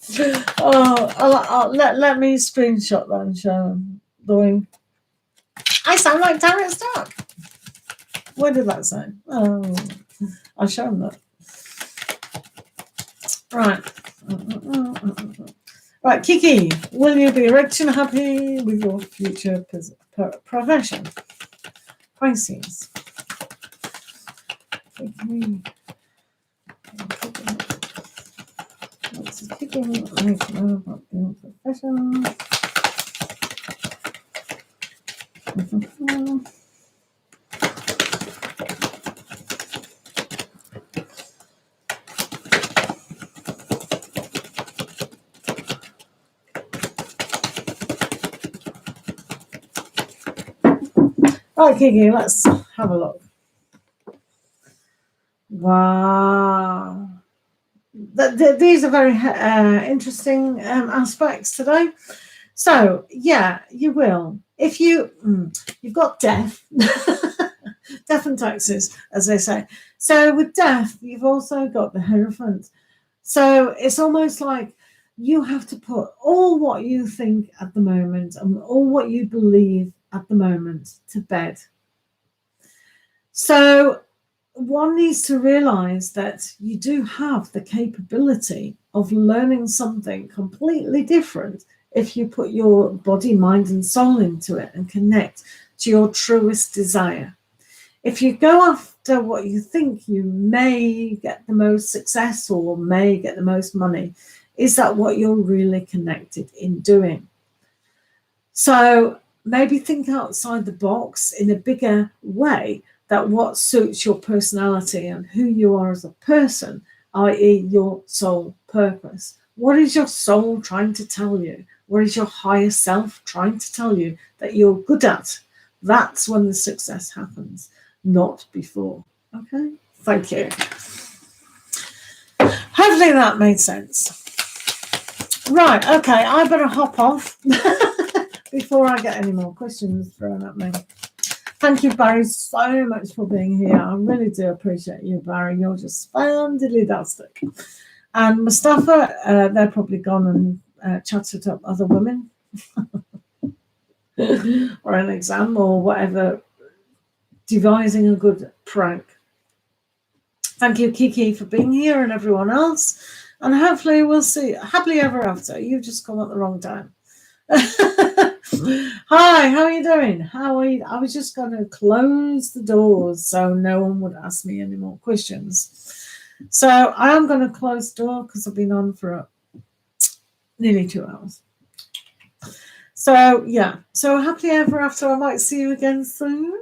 Let me screenshot that and show him. I sound like tarot stock. What did that say? Oh, I'll show him that. Right. Right, Kiki, will you be rich and happy with your future profession? Pisces. Kiki. What's Kiki like to know about your profession? Right, Kiki, let's have a look. Wow. These are very interesting aspects today. So, yeah, you will. If you've got death, death and taxes, as they say. So with death, you've also got the Hierophant. So it's almost like you have to put all what you think at the moment and all what you believe at the moment to bed. So one needs to realize that you do have the capability of learning something completely different if you put your body, mind, and soul into it and connect to your truest desire. If you go after what you think you may get the most success or may get the most money, is that what you're really connected in doing? So maybe think outside the box in a bigger way, that what suits your personality and who you are as a person, i.e. your soul purpose. What is your soul trying to tell you? What is your higher self trying to tell you that you're good at? That's when the success happens, not before. Okay, thank you. Hopefully that made sense. Right, okay, I better hop off before I get any more questions thrown at me. Thank you, Barry, so much for being here. I really do appreciate you, Barry. You're just splendidly-tastic. And Mustafa, they're probably gone and chatted up other women or an exam or whatever, devising a good prank. Thank you, Kiki, for being here and everyone else. And hopefully we'll see happily ever after. You've just come at the wrong time. Hi, how are you doing? How are you? I was just going to close the doors so no one would ask me any more questions. So I am going to close the door because I've been on for nearly 2 hours. So, yeah. So, happily ever after. I might see you again soon.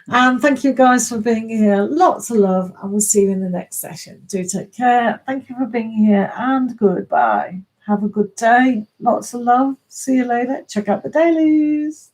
And thank you guys for being here. Lots of love. And we'll see you in the next session. Do take care. Thank you for being here. And goodbye. Have a good day. Lots of love. See you later. Check out the dailies.